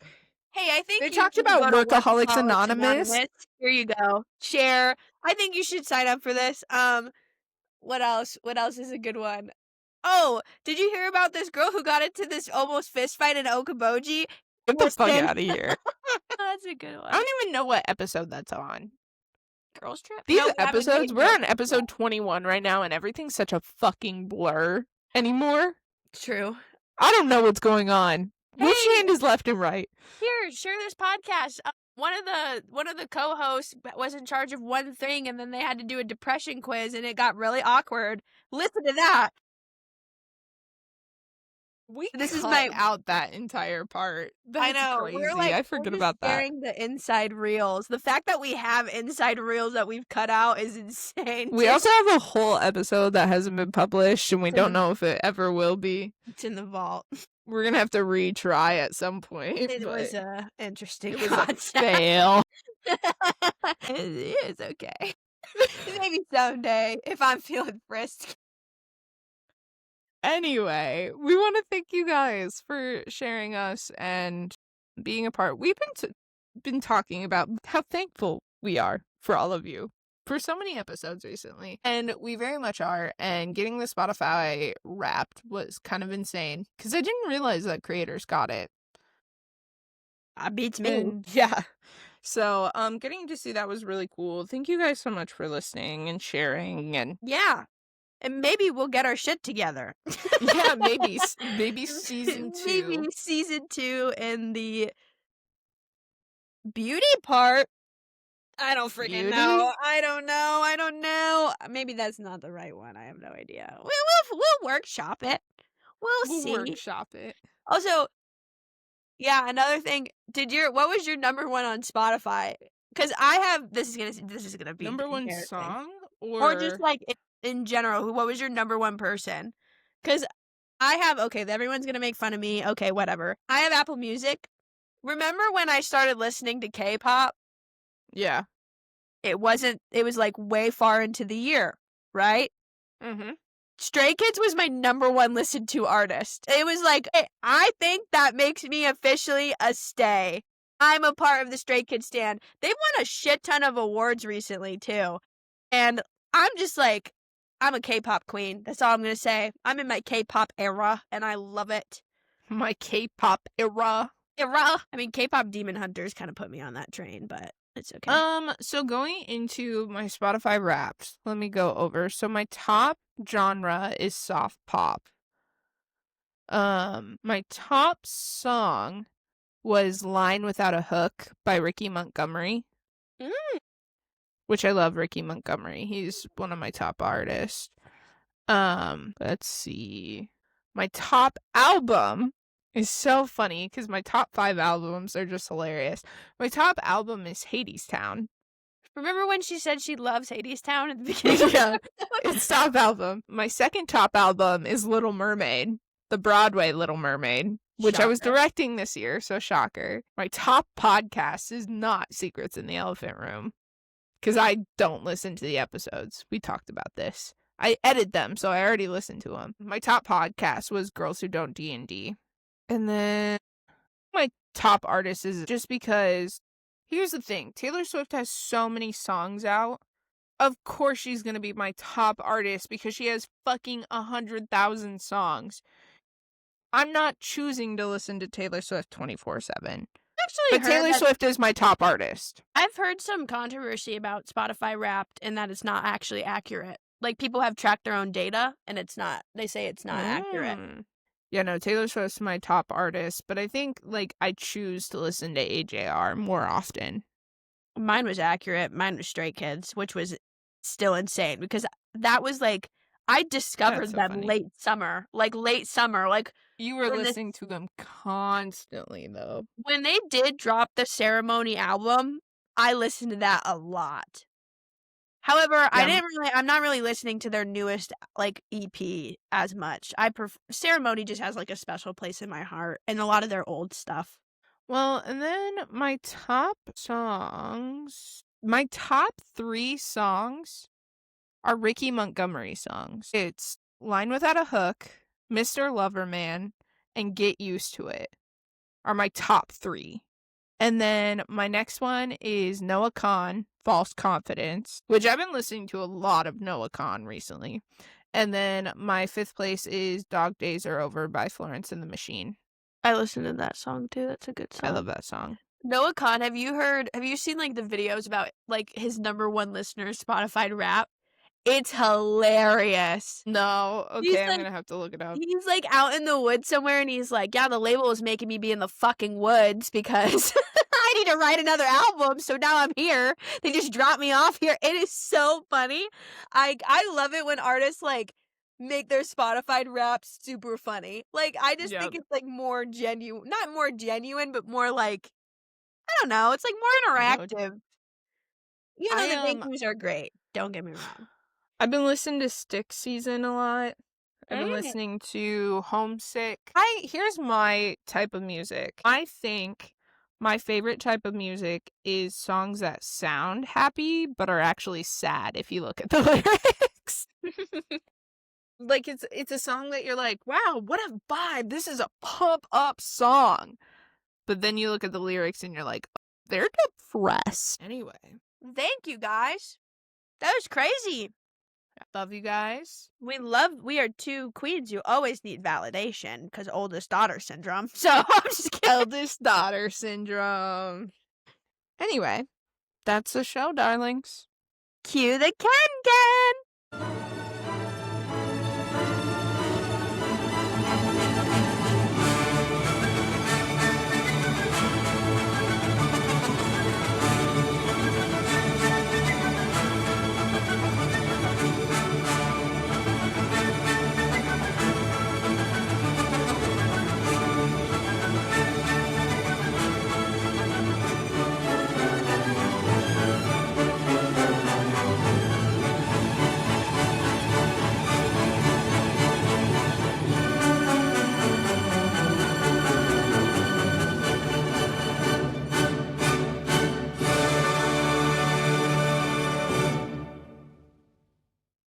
Hey, I think They you talked should about go to Workaholics Anonymous. Here you go. Share. I think you should sign up for this. What else? What else is a good one? Oh, did you hear about this girl who got into this almost fist fight in Okoboji? Get the fuck out of here. That's a good one. I don't even know what episode that's on. Girls Trip? These No, we haven't episodes, made we're Girls on Trip episode yet. 21 right now, and everything's such a fucking blur anymore. True. I don't know what's going on. Which Hey! hand is left and right? Here, share this podcast. One of the co-hosts was in charge of one thing, and then they had to do a depression quiz, and it got really awkward. Listen to that. This is my out that entire part. That's I know. crazy. We're like, I forget we're just about that. sharing the inside reels. The fact that we have inside reels that we've cut out is insane. We also have a whole episode that hasn't been published, and we don't know if it ever will be. It's in the vault. We're gonna have to retry at some point. It was a interesting it was a concept. fail. It's okay. Maybe someday if I'm feeling frisked. Anyway, we want to thank you guys for sharing us and being a part. We've been talking about how thankful we are for all of you for so many episodes recently, and we very much are. And getting the Spotify Wrapped was kind of insane because I didn't realize that creators got it. Beats me. And, yeah. So, getting to see that was really cool. Thank you guys so much for listening and sharing and And maybe we'll get our shit together. yeah, maybe season 2. Maybe season 2 in the beauty part. I don't freaking know. I don't know. Maybe that's not the right one. I have no idea. We'll workshop it. We'll see. Workshop it. Also, yeah, another thing. What was your number one on Spotify? Because I have this is gonna be number one song or just like in general. What was your number one person? Because I have everyone's gonna make fun of me. Okay, whatever. I have Apple Music. Remember when I started listening to K-pop? Yeah. It was like way far into the year, right? Mm-hmm. Stray Kids was my number one listened to artist. It was like, hey, I think that makes me officially a stay. I'm a part of the Stray Kids stan. They've won a shit ton of awards recently, too. And I'm just like, I'm a K-pop queen. That's all I'm going to say. I'm in my K-pop era, and I love it. My K-pop era. I mean, K-pop Demon Hunters kind of put me on that train, but it's okay. So going into my Spotify Wrapped, let me go over. So my top genre is soft pop. My top song was Line Without a Hook by Ricky Montgomery. Which I love Ricky Montgomery. He's one of my top artists. Let's see. My top album is so funny because my top 5 albums are just hilarious. My top album is Hadestown. Remember when she said she loves Hadestown at the beginning? Yeah, it's top album. My second top album is Little Mermaid, the Broadway Little Mermaid, which I was directing this year, so shocker. My top podcast is not Secrets in the Elephant Room because I don't listen to the episodes. We talked about this. I edit them, so I already listened to them. My top podcast was Girls Who Don't D&D. And then my top artist is just because, here's the thing, Taylor Swift has so many songs out. Of course she's going to be my top artist because she has fucking 100,000 songs. I'm not choosing to listen to Taylor Swift 24/7. But Taylor Swift is my top artist. I've heard some controversy about Spotify Wrapped and that it's not actually accurate. Like, people have tracked their own data, and they say it's not accurate. Mm. Yeah, no, Taylor Swift's my top artist, but I think, like, I choose to listen to AJR more often. Mine was accurate. Mine was Stray Kids, which was still insane because that was, like, I That's discovered so them funny. late summer, like, You were when this listening to them constantly, though. when they did drop the Ceremony album, I listened to that a lot. However, Yeah, I'm not really listening to their newest, like, EP as much. Ceremony just has, like, a special place in my heart and a lot of their old stuff. well, and then my top 3 songs are Ricky Montgomery songs. It's Line Without a Hook, Mr. Loverman, and Get Used to It are my top 3. And then my next one is Noah Kahan, False Confidence, which I've been listening to a lot of Noah Kahan recently. And then my 5th place is Dog Days Are Over by Florence and the Machine. I listened to that song too, that's a good I song. love that song. Noah Kahan, have you seen, like, the videos about, like, his number 1 listener Spotify Wrap? It's hilarious. No, He's okay, I'm like gonna have to look it up. he's, like, out in the woods somewhere, and he's like, "Yeah, the label is making me be in the fucking woods because I need to write another album, so now I'm here. They just dropped me off here." It is so funny. I love it when artists, like, make their Spotify Wraps super funny. Like, I just Yep. think it's, like, not more genuine, but more, like, I don't know, it's, like, more No, interactive. You I know, the am thank yous are great, don't get me wrong. I've been listening to Stick Season a lot. I've been Mm. listening to Homesick. Here's my type of music. I think my favorite type of music is songs that sound happy but are actually sad if you look at the lyrics. Like it's a song that you're like, "Wow, what a vibe. This is a pump up song." But then you look at the lyrics and you're like, "They're depressed." Anyway, Thank you, guys. That was crazy. love you guys. We are 2 queens, you always need validation, because oldest daughter syndrome, so I'm just kidding. Eldest daughter syndrome. Anyway, that's the show, darlings. Cue the Ken Ken!